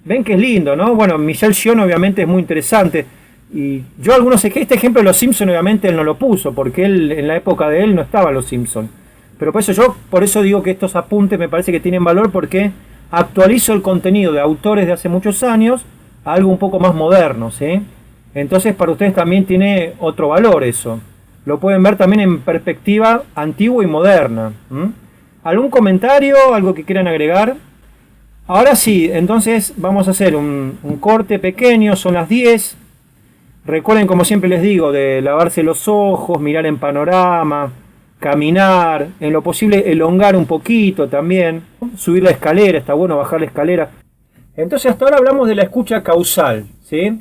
Ven que es lindo, ¿no? Bueno, Michelle Sion obviamente es muy interesante. Y yo algunos, este ejemplo de Los Simpsons obviamente él no lo puso, porque él en la época de él no estaban Los Simpsons. Pero por eso digo que estos apuntes me parece que tienen valor porque actualizo el contenido de autores de hace muchos años a algo un poco más moderno, ¿sí? Entonces para ustedes también tiene otro valor eso. Lo pueden ver también en perspectiva antigua y moderna. ¿Algún comentario? ¿Algo que quieran agregar? Ahora sí, entonces vamos a hacer un corte pequeño, son las 10. Recuerden, como siempre les digo, de lavarse los ojos, mirar en panorama, caminar, en lo posible elongar un poquito también, subir la escalera, está bueno bajar la escalera. Entonces hasta ahora hablamos de la escucha causal, ¿sí?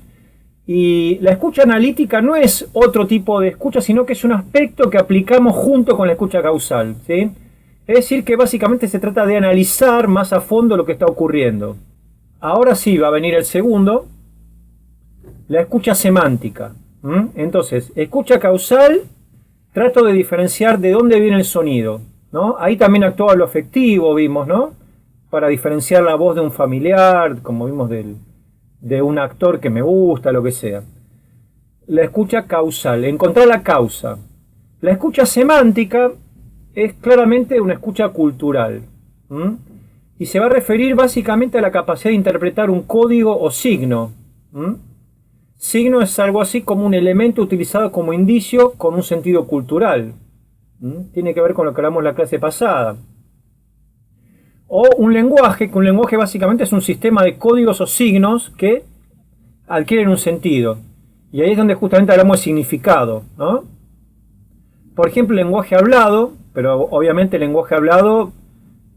Y la escucha analítica no es otro tipo de escucha, sino que es un aspecto que aplicamos junto con la escucha causal, ¿sí? Es decir, que básicamente se trata de analizar más a fondo lo que está ocurriendo. Ahora sí va a venir el segundo, la escucha semántica. Entonces, escucha causal, trato de diferenciar de dónde viene el sonido, ¿no? Ahí también actúa lo afectivo, vimos, ¿no? Para diferenciar la voz de un familiar, como vimos de un actor que me gusta, lo que sea. La escucha causal, encontrar la causa. La escucha semántica es claramente una escucha cultural. Y se va a referir básicamente a la capacidad de interpretar un código o signo. Signo es algo así como un elemento utilizado como indicio con un sentido cultural. Tiene que ver con lo que hablamos en la clase pasada. O un lenguaje, que un lenguaje básicamente es un sistema de códigos o signos que adquieren un sentido. Y ahí es donde justamente hablamos de significado, ¿no? Por ejemplo, el lenguaje hablado, pero obviamente el lenguaje hablado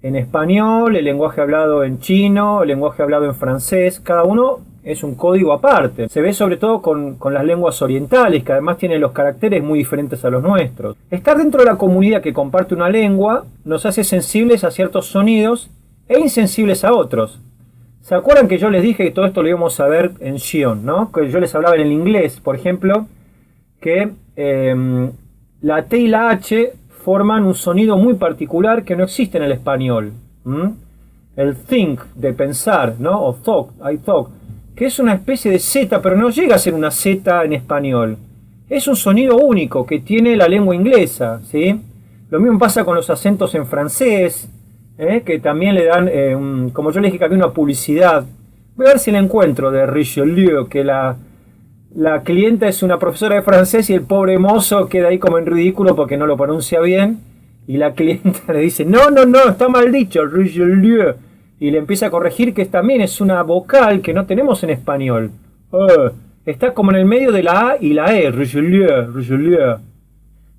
en español, el lenguaje hablado en chino, el lenguaje hablado en francés, cada uno es un código aparte. Se ve sobre todo con las lenguas orientales, que además tienen los caracteres muy diferentes a los nuestros. Estar dentro de la comunidad que comparte una lengua nos hace sensibles a ciertos sonidos e insensibles a otros. ¿Se acuerdan que yo les dije que todo esto lo íbamos a ver en Sion, ¿no? Que yo les hablaba en el inglés, por ejemplo, que la T y la H forman un sonido muy particular que no existe en el español. El think, de pensar, ¿no? O thought, I thought, que es una especie de Z, pero no llega a ser una Z en español. Es un sonido único que tiene la lengua inglesa, ¿sí? Lo mismo pasa con los acentos en francés, que también le dan, como yo les dije que había una publicidad. Voy a ver si la encuentro, de Richelieu, que la clienta es una profesora de francés y el pobre mozo queda ahí como en ridículo porque no lo pronuncia bien. Y la clienta le dice, no, está mal dicho, Richelieu. Y le empieza a corregir que también es una vocal que no tenemos en español. Está como en el medio de la A y la E, Richelieu.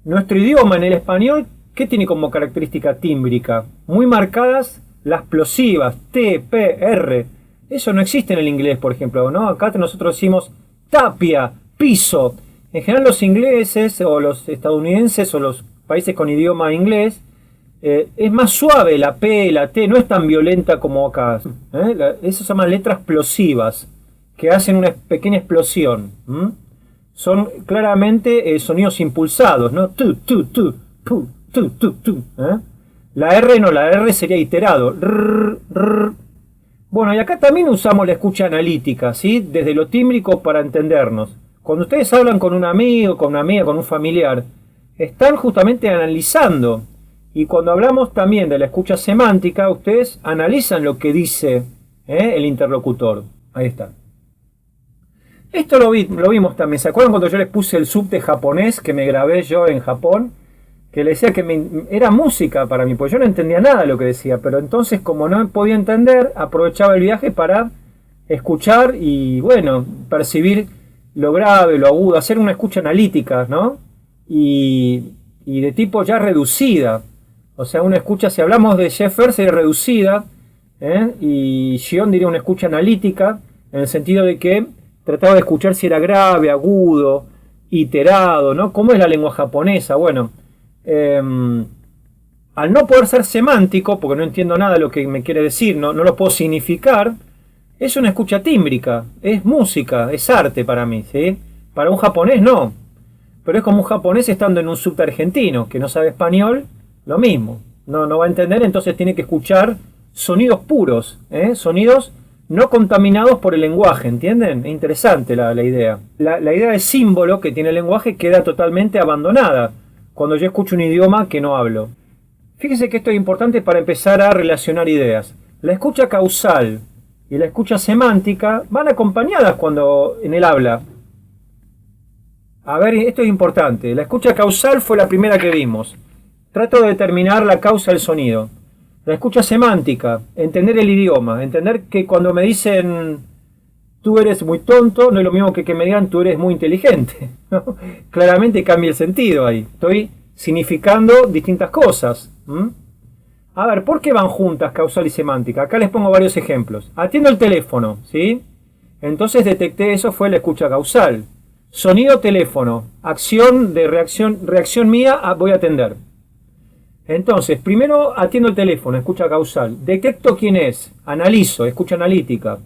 Nuestro idioma en el español, ¿qué tiene como característica tímbrica? Muy marcadas las plosivas, T, P, R. Eso no existe en el inglés, por ejemplo, ¿no? Acá nosotros decimos tapia, piso. En general los ingleses o los estadounidenses o los países con idioma inglés, es más suave la P, la T, no es tan violenta como acá. Eso se llaman letras plosivas, que hacen una pequeña explosión. Son claramente sonidos impulsados, ¿no? Tu, pu, tu. La R no, la R sería iterado. Bueno, y acá también usamos la escucha analítica, ¿sí? Desde lo tímbrico para entendernos. Cuando ustedes hablan con un amigo, con una amiga, con un familiar, están justamente analizando. Y cuando hablamos también de la escucha semántica, ustedes analizan lo que dice el interlocutor. Ahí está. Esto lo vimos también. ¿Se acuerdan cuando yo les puse el subte japonés que me grabé yo en Japón? Que le decía que era música para mí, porque yo no entendía nada de lo que decía. Pero entonces, como no podía entender, aprovechaba el viaje para escuchar y, bueno, percibir lo grave, lo agudo, hacer una escucha analítica, ¿no? Y de tipo ya reducida. O sea, una escucha, si hablamos de Sheffer, sería reducida, y Shion diría una escucha analítica, en el sentido de que trataba de escuchar si era grave, agudo, iterado, ¿no? ¿Cómo es la lengua japonesa? Bueno, al no poder ser semántico, porque no entiendo nada de lo que me quiere decir, no lo puedo significar, es una escucha tímbrica, es música, es arte para mí, ¿sí? Para un japonés no, pero es como un japonés estando en un subte argentino, que no sabe español, lo mismo, no va a entender, entonces tiene que escuchar sonidos puros, sonidos no contaminados por el lenguaje, ¿entienden? Es interesante la idea. La idea de símbolo que tiene el lenguaje queda totalmente abandonada cuando yo escucho un idioma que no hablo. Fíjense que esto es importante para empezar a relacionar ideas. La escucha causal y la escucha semántica van acompañadas cuando en el habla. A ver, esto es importante. La escucha causal fue la primera que vimos. Trato de determinar la causa del sonido. La escucha semántica, entender el idioma, entender que cuando me dicen tú eres muy tonto, no es lo mismo que me digan tú eres muy inteligente, ¿no? Claramente cambia el sentido ahí. Estoy significando distintas cosas. A ver, ¿por qué van juntas causal y semántica? Acá les pongo varios ejemplos. Atiendo el teléfono, ¿sí? Entonces detecté eso, fue la escucha causal. Sonido teléfono, acción de reacción mía, voy a atender. Entonces, primero atiendo el teléfono, escucha causal. Detecto quién es, analizo, escucha analítica.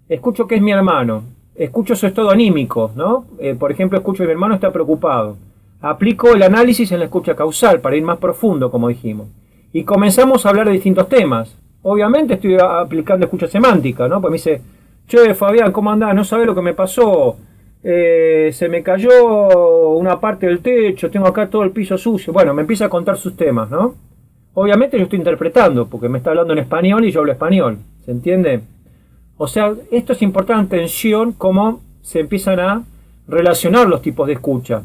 Escucho que es mi hermano, escucho su estado anímico, ¿no? Por ejemplo, escucho que mi hermano está preocupado. Aplico el análisis en la escucha causal para ir más profundo, como dijimos. Y comenzamos a hablar de distintos temas. Obviamente estoy aplicando escucha semántica, ¿no? Pues me dice, Che, Fabián, ¿cómo andás? No sabés lo que me pasó. Se me cayó una parte del techo, tengo acá todo el piso sucio. Bueno, me empieza a contar sus temas, ¿no? Obviamente yo estoy interpretando, porque me está hablando en español y yo hablo español. ¿Se entiende? O sea, esto es importante, atención, cómo se empiezan a relacionar los tipos de escucha.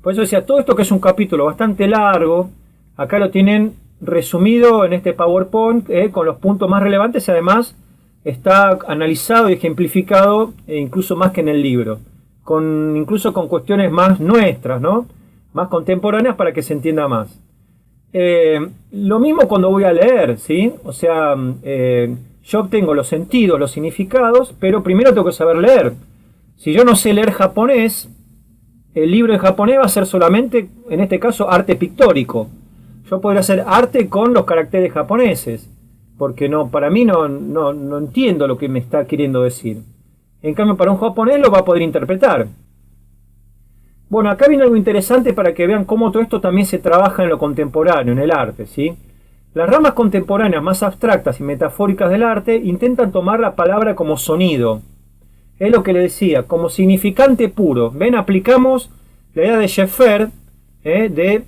Por eso decía, todo esto que es un capítulo bastante largo, acá lo tienen resumido en este PowerPoint con los puntos más relevantes y además está analizado y ejemplificado incluso más que en el libro, incluso con cuestiones más nuestras, ¿no? Más contemporáneas para que se entienda más. Lo mismo cuando voy a leer, ¿sí? O sea, yo obtengo los sentidos, los significados, pero primero tengo que saber leer. Si yo no sé leer japonés, el libro en japonés va a ser solamente, en este caso, arte pictórico. Yo podría hacer arte con los caracteres japoneses, porque para mí no entiendo lo que me está queriendo decir. En cambio, para un japonés lo va a poder interpretar. Bueno, acá viene algo interesante para que vean cómo todo esto también se trabaja en lo contemporáneo, en el arte, ¿sí? Las ramas contemporáneas más abstractas y metafóricas del arte intentan tomar la palabra como sonido. Es lo que le decía, como significante puro. Ven, aplicamos la idea de Schaeffer de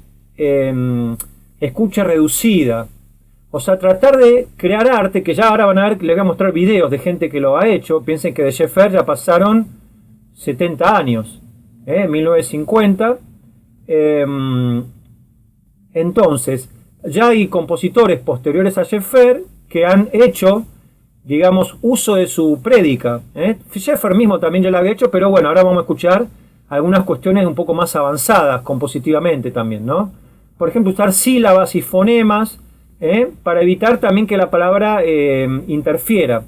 escucha reducida. O sea, tratar de crear arte, que ya ahora van a ver, les voy a mostrar videos de gente que lo ha hecho. Piensen que de Schaeffer ya pasaron 70 años, 1950. Entonces, ya hay compositores posteriores a Schaeffer que han hecho, digamos, uso de su prédica. Schaeffer mismo también ya lo había hecho, pero bueno, ahora vamos a escuchar algunas cuestiones un poco más avanzadas compositivamente también, ¿no? Por ejemplo, usar sílabas y fonemas para evitar también que la palabra interfiera.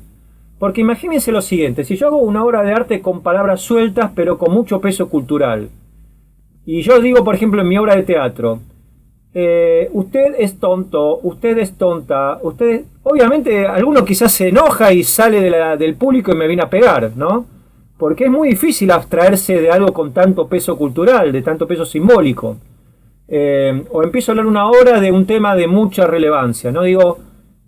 Porque imagínense lo siguiente, si yo hago una obra de arte con palabras sueltas pero con mucho peso cultural, y yo digo, por ejemplo, en mi obra de teatro, usted es tonto, usted es tonta, obviamente alguno quizás se enoja y sale del público y me viene a pegar, ¿no? Porque es muy difícil abstraerse de algo con tanto peso cultural, de tanto peso simbólico. O empiezo a hablar una hora de un tema de mucha relevancia, ¿no? Digo,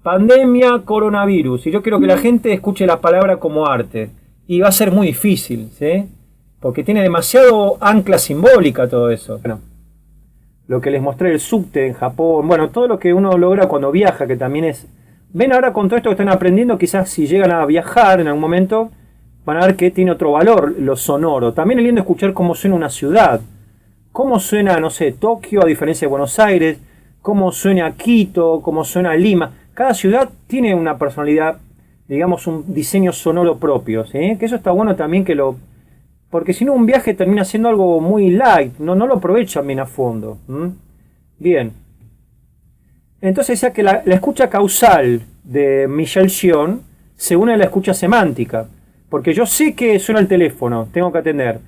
pandemia, coronavirus, y yo quiero que la gente escuche la palabra como arte, y va a ser muy difícil, ¿sí? Porque tiene demasiado ancla simbólica todo eso. Bueno, lo que les mostré, el subte en Japón, bueno, todo lo que uno logra cuando viaja, que también es... Ven ahora con todo esto que están aprendiendo, quizás si llegan a viajar en algún momento, van a ver que tiene otro valor lo sonoro. También es lindo escuchar cómo suena una ciudad. Cómo suena, no sé, Tokio a diferencia de Buenos Aires, cómo suena Quito, cómo suena Lima. Cada ciudad tiene una personalidad, digamos, un diseño sonoro propio, ¿sí? Que eso está bueno también que lo... Porque si no, un viaje termina siendo algo muy light, no lo aprovechan bien a fondo. Bien. Entonces decía que la escucha causal de Michel Sion se une a la escucha semántica. Porque yo sé que suena el teléfono, tengo que atender.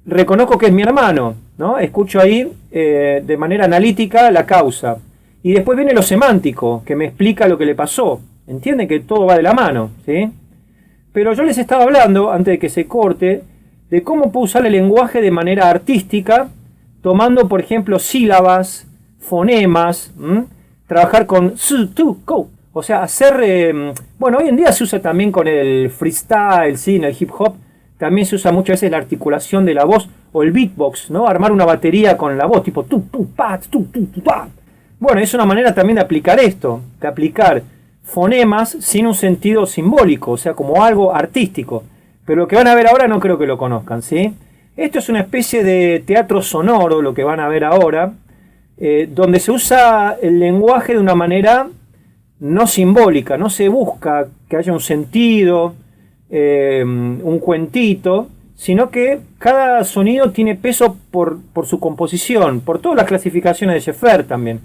Reconozco que es mi hermano, ¿no? Escucho ahí de manera analítica la causa. Y después viene lo semántico, que me explica lo que le pasó. ¿Entienden que todo va de la mano? ¿Sí? Pero yo les estaba hablando, antes de que se corte, de cómo puedo usar el lenguaje de manera artística, tomando, por ejemplo, sílabas, fonemas, trabajar con su, tu, go. O sea, hacer... bueno, hoy en día se usa también con el freestyle, ¿sí? En el hip hop. También se usa muchas veces la articulación de la voz o el beatbox, ¿no? Armar una batería con la voz, tipo tu, pa, tu, pa. Bueno, es una manera también de aplicar esto, de aplicar fonemas sin un sentido simbólico, o sea, como algo artístico. Pero lo que van a ver ahora no creo que lo conozcan, ¿sí? Esto es una especie de teatro sonoro, lo que van a ver ahora, donde se usa el lenguaje de una manera no simbólica, no se busca que haya un sentido, un cuentito, sino que cada sonido tiene peso por su composición, por todas las clasificaciones de Schaeffer también.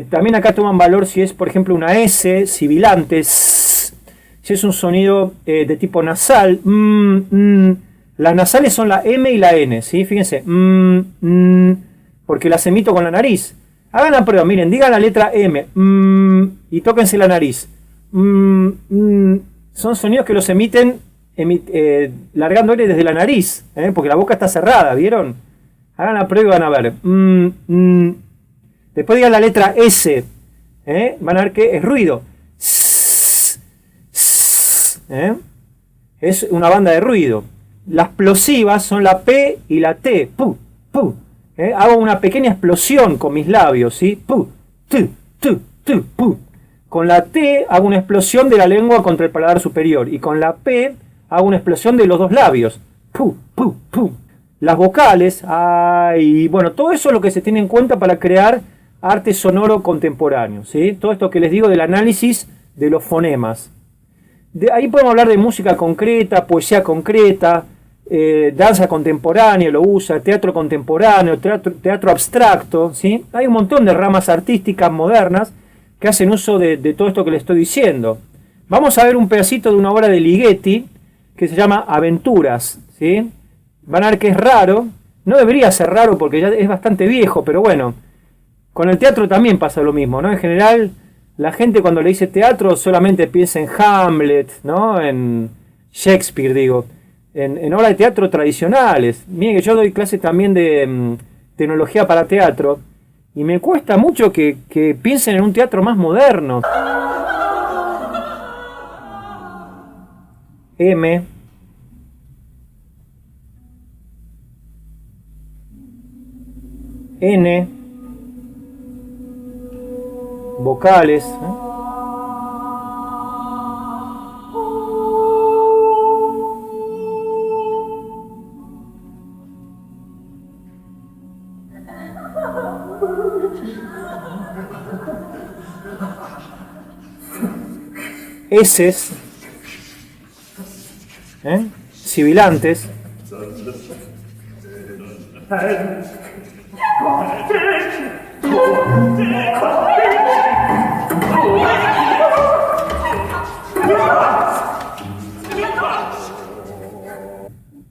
También acá toman valor si es, por ejemplo, una S sibilante, si es un sonido de tipo nasal. Las nasales son la M y la N, ¿sí? Fíjense, porque las emito con la nariz. Hagan la prueba, miren, digan la letra M y tóquense la nariz. Son sonidos que los emiten largando aire desde la nariz, porque la boca está cerrada, ¿vieron? Hagan la prueba y van a ver. Después digan la letra S, van a ver que es ruido. es una banda de ruido. Las plosivas son la P y la T. Pu, pu. Hago una pequeña explosión con mis labios, ¿sí? Pu, tu, tu, tu, pu. Con la T hago una explosión de la lengua contra el paladar superior. Y con la P hago una explosión de los dos labios. Pu, pu, pu. Las vocales, y bueno, todo eso es lo que se tiene en cuenta para crear arte sonoro contemporáneo, ¿sí? Todo esto que les digo del análisis de los fonemas. De ahí podemos hablar de música concreta, poesía concreta, danza contemporánea lo usa, teatro contemporáneo, teatro abstracto, ¿sí? Hay un montón de ramas artísticas modernas que hacen uso de todo esto que les estoy diciendo. Vamos a ver un pedacito de una obra de Ligeti que se llama Aventuras, ¿sí? Van a ver que es raro, no debería ser raro porque ya es bastante viejo, pero bueno, con el teatro también pasa lo mismo, ¿no? En general, la gente cuando le dice teatro solamente piensa en Hamlet, ¿no? En Shakespeare, digo, en obras de teatro tradicionales. Miren que yo doy clase también de tecnología para teatro y me cuesta mucho que piensen en un teatro más moderno. M. N. Vocales. Eses. Sibilantes.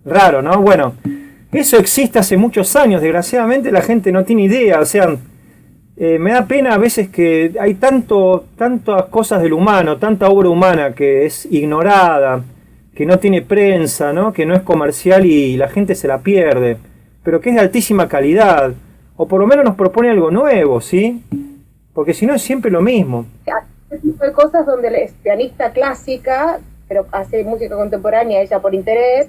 Raro, ¿no? Bueno, eso existe hace muchos años, desgraciadamente la gente no tiene idea, o sea, me da pena a veces que hay tantas cosas del humano, tanta obra humana que es ignorada, que no tiene prensa, ¿no? Que no es comercial y la gente se la pierde, pero que es de altísima calidad, o por lo menos nos propone algo nuevo, ¿sí? Porque si no es siempre lo mismo. Este tipo de cosas donde es pianista clásica, pero hace música contemporánea ella por interés,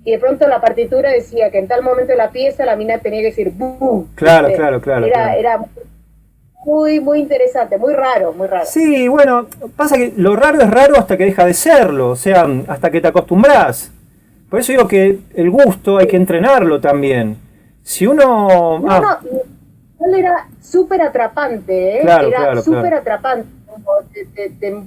y de pronto la partitura decía que en tal momento de la pieza la mina tenía que decir ¡bum! Claro, ¿viste? claro. Era muy, muy interesante, muy raro, muy raro. Sí, bueno, pasa que lo raro es raro hasta que deja de serlo, o sea, hasta que te acostumbras. Por eso digo que el gusto hay que entrenarlo también. Si uno... Él era súper atrapante, era súper atrapante.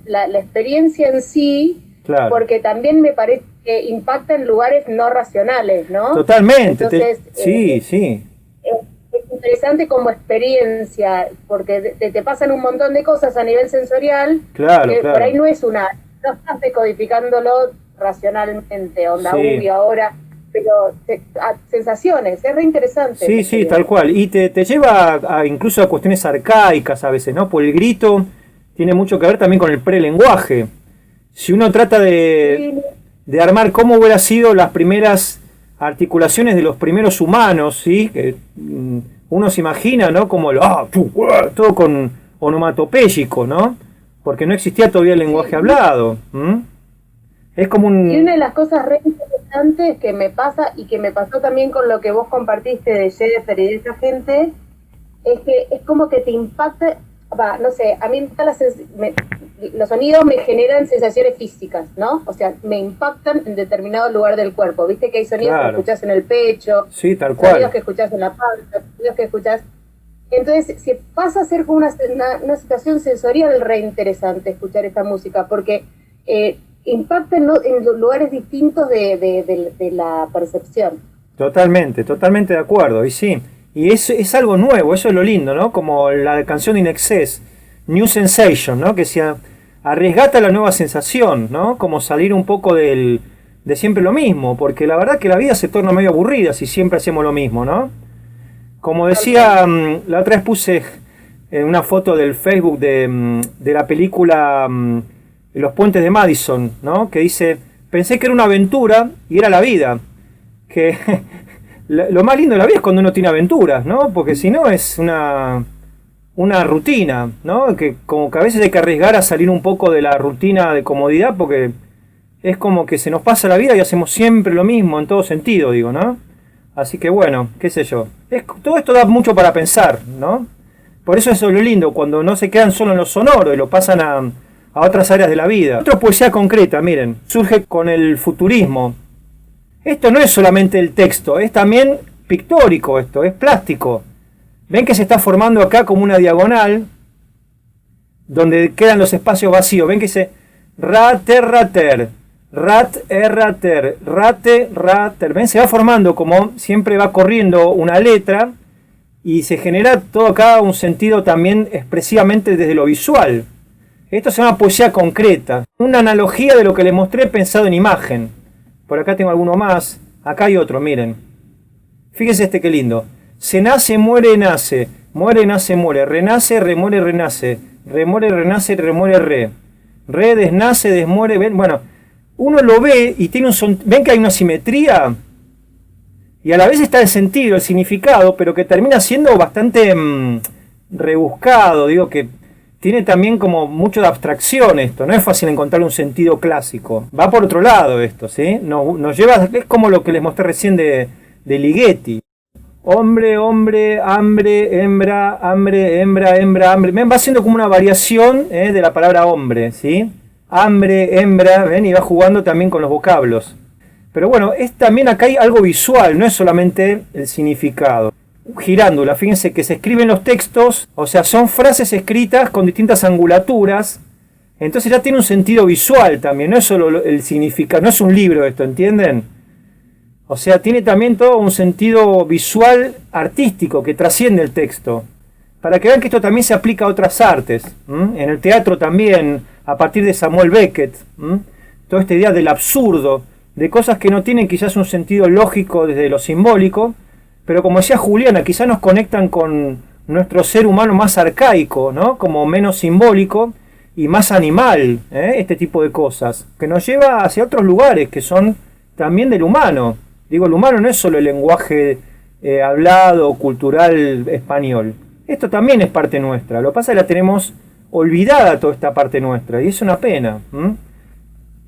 La experiencia en sí, porque también me parece que impacta en lugares no racionales, ¿no? Totalmente. Entonces, sí. Es interesante como experiencia, porque te pasan un montón de cosas a nivel sensorial, que por ahí no estás decodificándolo racionalmente, onda y ahora, pero sensaciones, es re interesante. Sí, tal cual, y te lleva incluso a cuestiones arcaicas a veces, ¿no? Por el grito tiene mucho que ver también con el prelenguaje. Si uno trata de armar cómo hubieran sido las primeras articulaciones de los primeros humanos, ¿sí? Que uno se imagina, ¿no? Como todo con onomatopéyico, ¿no? Porque no existía todavía el lenguaje hablado. Es como Y una de las cosas re interesantes que me pasa, y que me pasó también con lo que vos compartiste de Jennifer y de esa gente, es que es como que te impacta, no sé, a mí los sonidos me generan sensaciones físicas, ¿no? O sea, me impactan en determinado lugar del cuerpo. Viste que hay sonidos que escuchás en el pecho, sí, tal cual. Sonidos que escuchás en la panza, sonidos que escuchás... Entonces, se pasa a ser como una situación sensorial re interesante escuchar esta música, porque impacta en lugares distintos de la percepción. Totalmente de acuerdo, y sí. Y es algo nuevo, eso es lo lindo, ¿no? Como la canción de In Excess, New Sensation, ¿no? Que sea arriesgata la nueva sensación, ¿no? Como salir un poco de siempre lo mismo, porque la verdad que la vida se torna medio aburrida si siempre hacemos lo mismo, ¿no? Como decía, la otra vez puse una foto del Facebook de la película Los Puentes de Madison, ¿no? Que dice, pensé que era una aventura y era la vida. Que lo más lindo de la vida es cuando uno tiene aventuras, ¿no? Porque si no es una rutina, ¿no? Que como que a veces hay que arriesgar a salir un poco de la rutina de comodidad porque es como que se nos pasa la vida y hacemos siempre lo mismo en todo sentido, digo, ¿no? Así que bueno, qué sé yo. Todo esto da mucho para pensar, ¿no? Por eso es lo lindo, cuando no se quedan solo en lo sonoro y lo pasan a otras áreas de la vida. Otra poesía concreta, miren, surge con el futurismo. Esto no es solamente el texto, es también pictórico esto, es plástico. Ven que se está formando acá como una diagonal, donde quedan los espacios vacíos. Ven que se rater, rater, rat, rater, rate, rater. Ven, se va formando como siempre va corriendo una letra y se genera todo acá un sentido también expresivamente desde lo visual. Esto se llama poesía concreta, una analogía de lo que les mostré pensado en imagen. Por acá tengo alguno más, acá hay otro, miren. Fíjense este qué lindo. Se nace, muere, nace, nace, muere, renace, remuere, renace, remuere, renace, remuere, re, desnace, desmuere, ven, bueno, uno lo ve y tiene ven que hay una simetría y a la vez está el sentido, el significado, pero que termina siendo bastante rebuscado, digo que tiene también como mucho de abstracción esto, no es fácil encontrar un sentido clásico, va por otro lado esto, ¿sí? Nos lleva, es como lo que les mostré recién de Ligeti. Hombre, hombre, hambre, hembra, hambre, hembra, hembra, hambre. Ven, va siendo como una variación de la palabra hombre, ¿sí? Hambre, hembra, ven, y va jugando también con los vocablos. Pero bueno, también acá hay algo visual, no es solamente el significado. Girándula, fíjense que se escriben los textos, o sea, son frases escritas con distintas angulaturas, entonces ya tiene un sentido visual también, no es solo el significado, no es un libro esto, ¿entienden? O sea, tiene también todo un sentido visual artístico que trasciende el texto. Para que vean que esto también se aplica a otras artes. En el teatro también, a partir de Samuel Beckett. Toda esta idea del absurdo, de cosas que no tienen quizás un sentido lógico desde lo simbólico, pero como decía Juliana, quizás nos conectan con nuestro ser humano más arcaico, ¿no? Como menos simbólico y más animal, este tipo de cosas, que nos lleva hacia otros lugares que son también del humano. Digo, el humano no es solo el lenguaje hablado, cultural, español. Esto también es parte nuestra. Lo que pasa es que la tenemos olvidada toda esta parte nuestra. Y es una pena.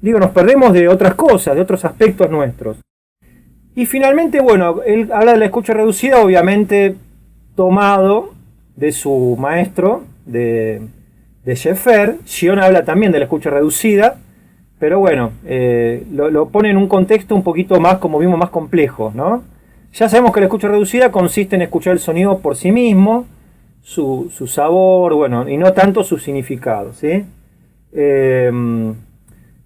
Digo, nos perdemos de otras cosas, de otros aspectos nuestros. Y finalmente, bueno, él habla de la escucha reducida, obviamente tomado de su maestro, de Schaeffer. Gion habla también de la escucha reducida. Pero bueno, lo pone en un contexto un poquito más, como vimos, más complejo, ¿no? Ya sabemos que la escucha reducida consiste en escuchar el sonido por sí mismo, su sabor, bueno, y no tanto su significado, ¿sí?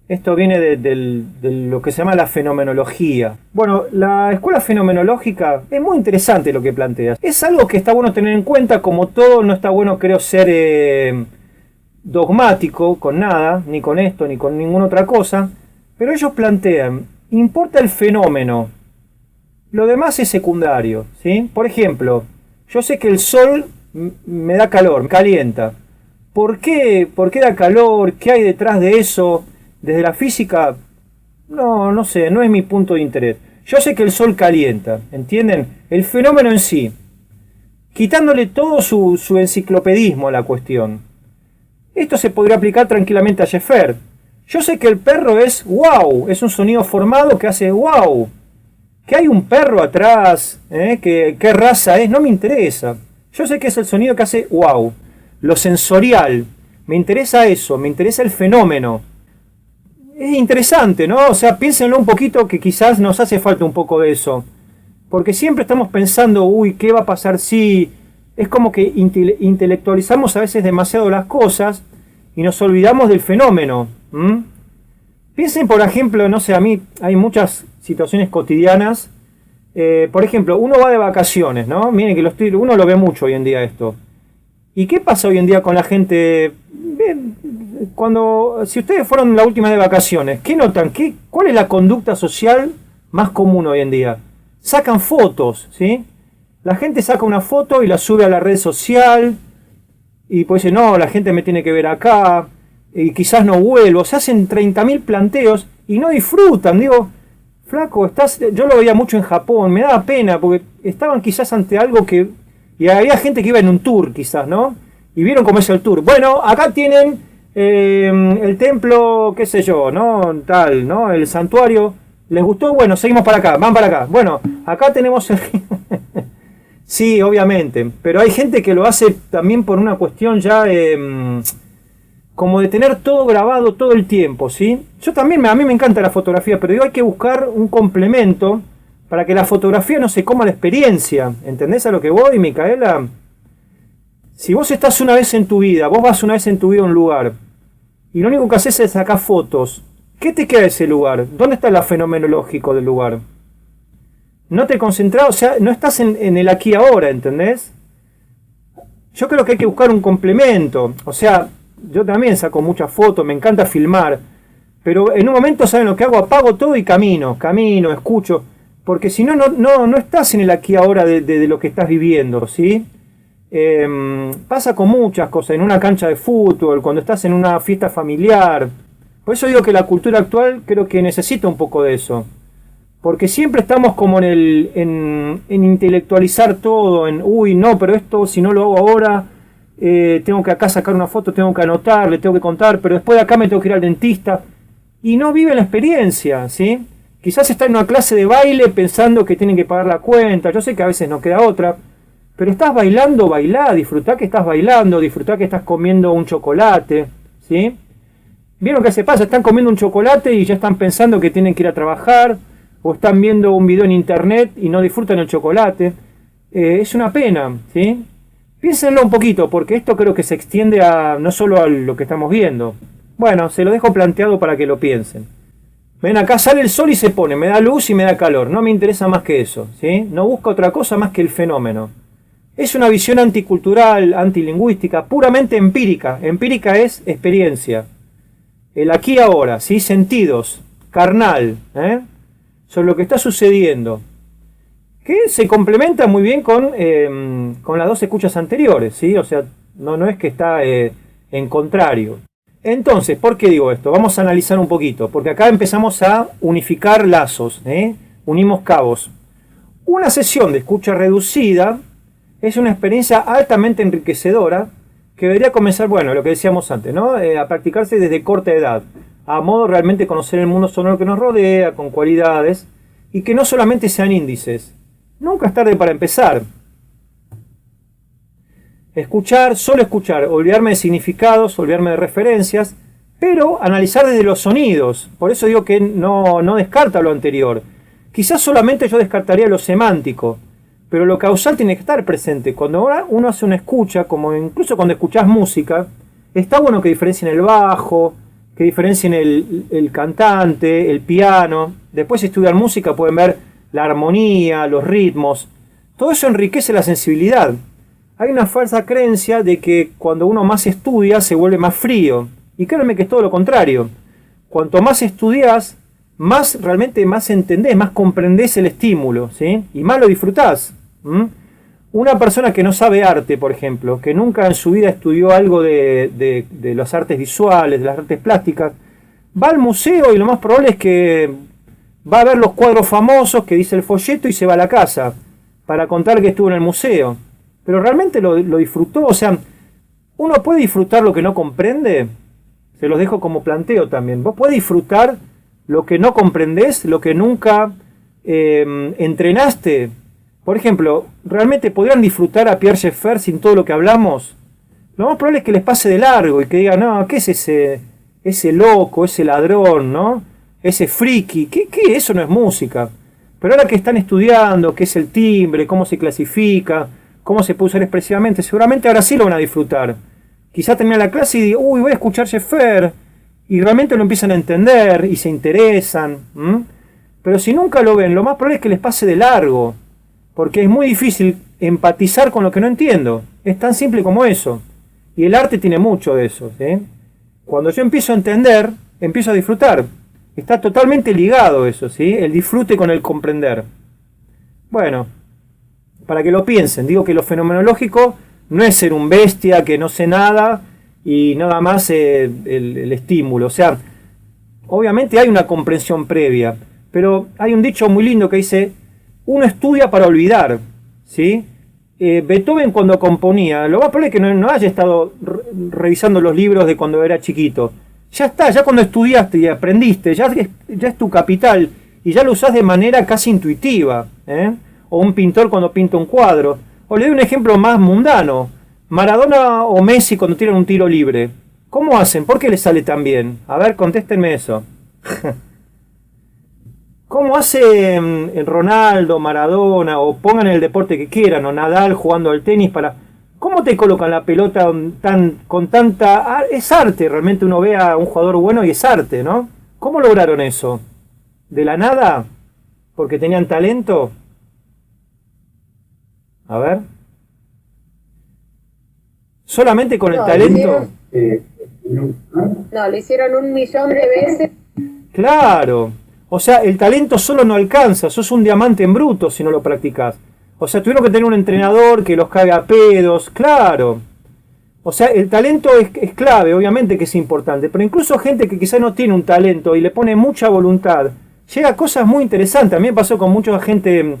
Esto viene de lo que se llama la fenomenología. Bueno, la escuela fenomenológica es muy interesante lo que plantea. Es algo que está bueno tener en cuenta, como todo, no está bueno, creo, ser dogmático con nada, ni con esto, ni con ninguna otra cosa, pero ellos plantean, importa el fenómeno, lo demás es secundario, ¿sí? Por ejemplo, yo sé que el sol me da calor, me calienta. ¿Por qué da calor? ¿Qué hay detrás de eso? Desde la física, no sé, no es mi punto de interés. Yo sé que el sol calienta, ¿entienden? El fenómeno en sí, quitándole todo su enciclopedismo a la cuestión. Esto se podría aplicar tranquilamente a Schaeffer. Yo sé que el perro es wow, es un sonido formado que hace wow. Que hay un perro atrás, qué raza es, no me interesa. Yo sé que es el sonido que hace wow. Lo sensorial, me interesa eso, me interesa el fenómeno. Es interesante, ¿no? O sea, piénsenlo un poquito, que quizás nos hace falta un poco de eso. Porque siempre estamos pensando, uy, ¿qué va a pasar si...? Es como que intelectualizamos a veces demasiado las cosas y nos olvidamos del fenómeno. Piensen, por ejemplo, no sé, a mí hay muchas situaciones cotidianas. Por ejemplo, uno va de vacaciones, ¿no? Miren que uno lo ve mucho hoy en día esto. ¿Y qué pasa hoy en día con la gente? Si ustedes fueron la última de vacaciones, ¿qué notan? ¿Cuál es la conducta social más común hoy en día? Sacan fotos, ¿sí? La gente saca una foto y la sube a la red social y pues dice, no, la gente me tiene que ver acá y quizás no vuelvo. Se hacen 30.000 planteos y no disfrutan. Digo, flaco, yo lo veía mucho en Japón, me daba pena porque estaban quizás ante algo y había gente que iba en un tour quizás, ¿no? Y vieron cómo es el tour. Bueno, acá tienen El templo, qué sé yo, ¿no? Tal, ¿no? El santuario, ¿les gustó? Bueno, seguimos para acá, van para acá. Bueno, acá tenemos el... Sí, obviamente, pero hay gente que lo hace también por una cuestión ya como de tener todo grabado todo el tiempo, ¿sí? Yo también, a mí me encanta la fotografía, pero digo, hay que buscar un complemento para que la fotografía no se coma la experiencia. ¿Entendés a lo que voy, Micaela? Si vos estás una vez en tu vida, vos vas una vez en tu vida a un lugar, y lo único que haces es sacar fotos, ¿qué te queda de ese lugar? ¿Dónde está lo fenomenológico del lugar? No te concentrás, o sea, no estás en el aquí y ahora, ¿entendés? Yo creo que hay que buscar un complemento. O sea, yo también saco muchas fotos, me encanta filmar, pero en un momento, ¿saben lo que hago? Apago todo y camino, escucho, porque si no, no estás en el aquí y ahora de lo que estás viviendo, ¿sí? Pasa con muchas cosas, en una cancha de fútbol, cuando estás en una fiesta familiar. Por eso digo que la cultura actual creo que necesita un poco de eso. Porque siempre estamos como en intelectualizar todo, uy, no, pero esto si no lo hago ahora, tengo que acá sacar una foto, tengo que anotar, le tengo que contar, pero después de acá me tengo que ir al dentista. Y no vive la experiencia, ¿sí? Quizás está en una clase de baile pensando que tienen que pagar la cuenta, yo sé que a veces no queda otra, pero estás bailando, bailá, disfrutá que estás bailando, disfrutá que estás comiendo un chocolate, ¿sí? ¿Vieron qué se pasa? Están comiendo un chocolate y ya están pensando que tienen que ir a trabajar, o están viendo un video en internet y no disfrutan el chocolate. Es una pena, ¿sí? Piénsenlo un poquito, porque esto creo que se extiende a no solo a lo que estamos viendo. Bueno, se lo dejo planteado para que lo piensen. Ven, acá sale el sol y se pone, me da luz y me da calor, no me interesa más que eso, ¿sí? No busco otra cosa más que el fenómeno. Es una visión anticultural, antilingüística, puramente empírica. Empírica es experiencia. El aquí y ahora, ¿sí? Sentidos, carnal, sobre lo que está sucediendo, que se complementa muy bien con las dos escuchas anteriores, ¿sí? O sea, no es que está en contrario. Entonces, ¿por qué digo esto? Vamos a analizar un poquito, porque acá empezamos a unificar lazos, unimos cabos. Una sesión de escucha reducida es una experiencia altamente enriquecedora que debería comenzar, bueno, lo que decíamos antes, ¿no? A practicarse desde corta edad, a modo de realmente conocer el mundo sonoro que nos rodea, con cualidades, y que no solamente sean índices. Nunca es tarde para empezar. Escuchar, solo escuchar, olvidarme de significados, olvidarme de referencias, pero analizar desde los sonidos. Por eso digo que no descarta lo anterior. Quizás solamente yo descartaría lo semántico, pero lo causal tiene que estar presente. Cuando ahora uno hace una escucha, como incluso cuando escuchás música, está bueno que diferencien el bajo, que diferencien el cantante, el piano. Después, si estudian música, pueden ver la armonía, los ritmos. Todo eso enriquece la sensibilidad. Hay una falsa creencia de que cuando uno más estudia se vuelve más frío. Y créanme que es todo lo contrario. Cuanto más estudias, realmente más entendés, más comprendés el estímulo, ¿sí? Y más lo disfrutás. Una persona que no sabe arte, por ejemplo, que nunca en su vida estudió algo de las artes visuales, de las artes plásticas, va al museo y lo más probable es que va a ver los cuadros famosos que dice el folleto y se va a la casa para contar que estuvo en el museo. Pero realmente lo disfrutó. O sea, uno puede disfrutar lo que no comprende. Se los dejo como planteo también. Vos podés disfrutar lo que no comprendés, lo que nunca entrenaste. Por ejemplo, ¿realmente podrían disfrutar a Pierre Schaeffer sin todo lo que hablamos? Lo más probable es que les pase de largo y que digan, no, ¿qué es ese loco, ese ladrón, ¿no? Ese friki? ¿Qué? Eso no es música. Pero ahora que están estudiando, qué es el timbre, cómo se clasifica, cómo se puede usar expresivamente, seguramente ahora sí lo van a disfrutar. Quizá termina la clase y digan, uy, voy a escuchar Schaeffer, y realmente lo empiezan a entender y se interesan. Pero si nunca lo ven, lo más probable es que les pase de largo. Porque es muy difícil empatizar con lo que no entiendo. Es tan simple como eso. Y el arte tiene mucho de eso, ¿sí? Cuando yo empiezo a entender, empiezo a disfrutar. Está totalmente ligado eso, ¿sí? El disfrute con el comprender. Bueno, para que lo piensen, digo que lo fenomenológico no es ser un bestia que no sé nada y nada más el estímulo. O sea, obviamente hay una comprensión previa, pero hay un dicho muy lindo que dice: uno estudia para olvidar, ¿sí? Beethoven cuando componía, lo más probable es que no haya estado revisando los libros de cuando era chiquito. Ya está, ya cuando estudiaste y aprendiste, ya es tu capital y ya lo usás de manera casi intuitiva, ¿eh? O un pintor cuando pinta un cuadro. O le doy un ejemplo más mundano. Maradona o Messi cuando tiran un tiro libre. ¿Cómo hacen? ¿Por qué les sale tan bien? A ver, contéstenme eso. ¿Cómo hace Ronaldo, Maradona, o pongan el deporte que quieran, o Nadal jugando al tenis para... ¿Cómo te colocan la pelota con tanta... Es arte, realmente uno ve a un jugador bueno y es arte, ¿no? ¿Cómo lograron eso? ¿De la nada? ¿Porque tenían talento? A ver. ¿Solamente con el talento? No, lo hicieron 1.000.000 de veces. Claro. O sea, el talento solo no alcanza. Sos un diamante en bruto si no lo practicás. O sea, tuvieron que tener un entrenador que los cague a pedos. Claro. O sea, el talento es clave, obviamente que es importante. Pero incluso gente que quizá no tiene un talento y le pone mucha voluntad, llega a cosas muy interesantes. A mí me pasó con mucha gente...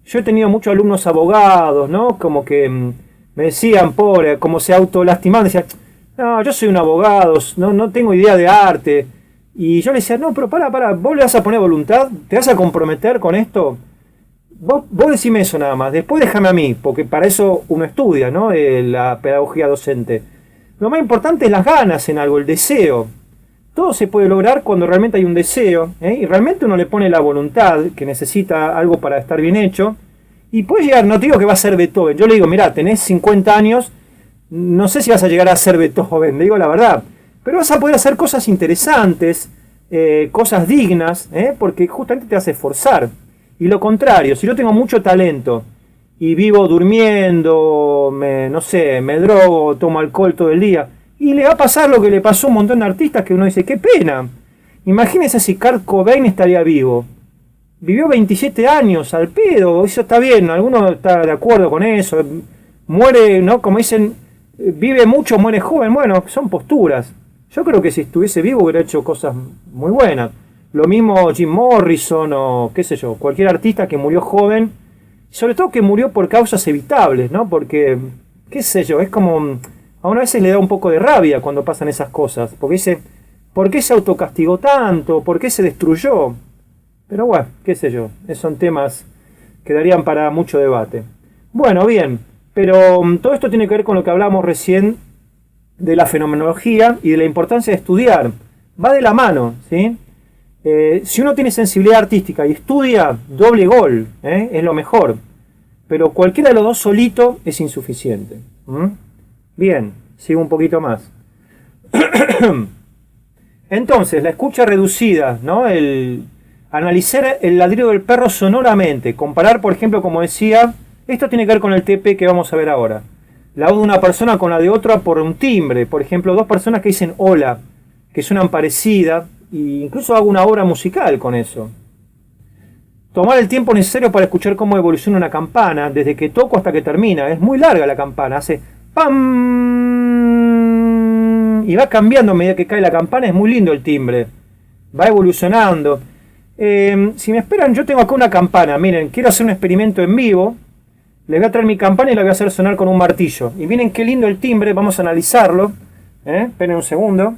Yo he tenido muchos alumnos abogados, ¿no? Como que me decían, pobre, como se autolastimaban, decían, no, yo soy un abogado, no tengo idea de arte. Y yo le decía, no, pero para, ¿vos le vas a poner voluntad? ¿Te vas a comprometer con esto? Vos decime eso nada más, después déjame a mí, porque para eso uno estudia, ¿no? La pedagogía docente. Lo más importante es las ganas en algo, el deseo. Todo se puede lograr cuando realmente hay un deseo, ¿eh? Y realmente uno le pone la voluntad, que necesita algo para estar bien hecho. Y puede llegar, no te digo que va a ser Beethoven, yo le digo, mirá, tenés 50 años, no sé si vas a llegar a ser Beethoven, le digo la verdad. Pero vas a poder hacer cosas interesantes, cosas dignas, porque justamente te hace esforzar. Y lo contrario, si yo tengo mucho talento y vivo durmiendo, no sé, me drogo, tomo alcohol todo el día, y le va a pasar lo que le pasó a un montón de artistas que uno dice, qué pena. Imagínense si Kurt Cobain estaría vivo. Vivió 27 años al pedo, eso está bien, alguno está de acuerdo con eso. Muere, ¿no? Como dicen, vive mucho, muere joven. Bueno, son posturas. Yo creo que si estuviese vivo hubiera hecho cosas muy buenas. Lo mismo Jim Morrison o qué sé yo, cualquier artista que murió joven, sobre todo que murió por causas evitables, ¿no? Porque, qué sé yo, es como... A una veces le da un poco de rabia cuando pasan esas cosas, porque dice, ¿por qué se autocastigó tanto? ¿Por qué se destruyó? Pero bueno, qué sé yo, son temas que darían para mucho debate. Bueno, bien, pero todo esto tiene que ver con lo que hablamos recién de la fenomenología y de la importancia de estudiar. Va de la mano, ¿sí? Si uno tiene sensibilidad artística y estudia, doble gol, es lo mejor. Pero cualquiera de los dos solito es insuficiente. Bien, sigo un poquito más. Entonces, la escucha reducida, ¿no? Analizar el ladrido del perro sonoramente. Comparar, por ejemplo, como decía, esto tiene que ver con el TP que vamos a ver ahora. La voz de una persona con la de otra por un timbre. Por ejemplo, dos personas que dicen hola, que suenan parecidas. E incluso hago una obra musical con eso. Tomar el tiempo necesario para escuchar cómo evoluciona una campana, desde que toco hasta que termina. Es muy larga la campana, hace ¡pam! Y va cambiando a medida que cae la campana, es muy lindo el timbre. Va evolucionando. Si me esperan, yo tengo acá una campana. Miren, quiero hacer un experimento en vivo. Les voy a traer mi campana y la voy a hacer sonar con un martillo. Y miren qué lindo el timbre, vamos a analizarlo. Esperen un segundo.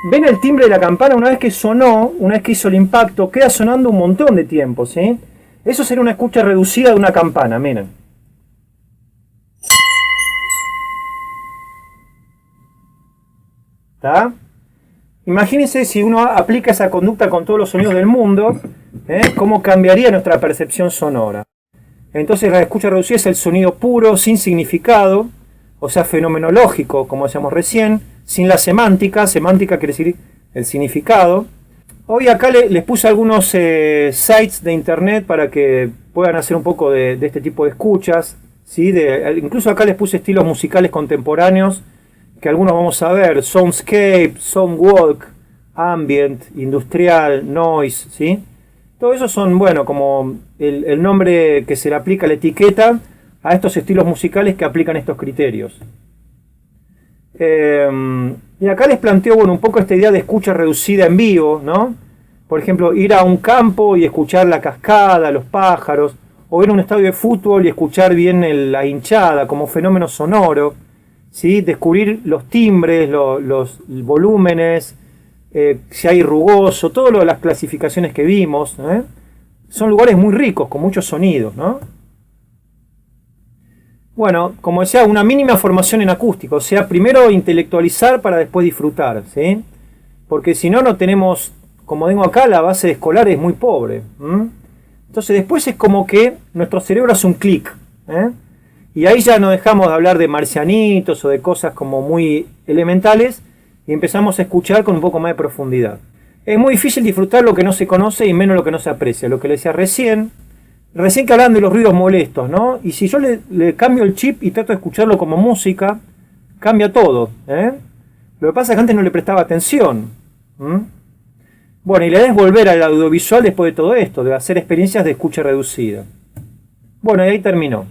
¿Ven el timbre de la campana? Una vez que sonó, una vez que hizo el impacto, queda sonando un montón de tiempo, ¿sí? Eso sería una escucha reducida de una campana, miren. ¿Está? Imagínense si uno aplica esa conducta con todos los sonidos del mundo, cómo cambiaría nuestra percepción sonora. Entonces la escucha reducida es el sonido puro, sin significado, o sea, fenomenológico, como decíamos recién, sin la semántica. Semántica quiere decir el significado. Hoy acá les puse algunos sites de internet para que puedan hacer un poco de este tipo de escuchas, ¿sí? Incluso acá les puse estilos musicales contemporáneos, que algunos vamos a ver: soundscape, soundwalk, ambient, industrial, noise, ¿sí? Todo eso son, bueno, como el nombre que se le aplica a la etiqueta a estos estilos musicales que aplican estos criterios. Y acá les planteo, bueno, un poco esta idea de escucha reducida en vivo, ¿no? Por ejemplo, ir a un campo y escuchar la cascada, los pájaros, o ir a un estadio de fútbol y escuchar bien la hinchada como fenómeno sonoro, ¿sí? Descubrir los timbres, los volúmenes, si hay rugoso, todas las clasificaciones que vimos, ¿eh? Son lugares muy ricos, con muchos sonidos, ¿no? Bueno, como decía, una mínima formación en acústico, o sea, primero intelectualizar para después disfrutar, ¿sí? Porque si no, no tenemos, como digo acá, la base escolar es muy pobre. Entonces después es como que nuestro cerebro hace un clic, ¿eh? Y ahí ya no dejamos de hablar de marcianitos o de cosas como muy elementales y empezamos a escuchar con un poco más de profundidad. Es muy difícil disfrutar lo que no se conoce y menos lo que no se aprecia. Lo que le decía recién que hablan de los ruidos molestos, ¿no? Y si yo le cambio el chip y trato de escucharlo como música, cambia todo, ¿eh? Lo que pasa es que antes no le prestaba atención. Bueno, y la idea es volver al audiovisual después de todo esto, de hacer experiencias de escucha reducida. Bueno, y ahí terminó.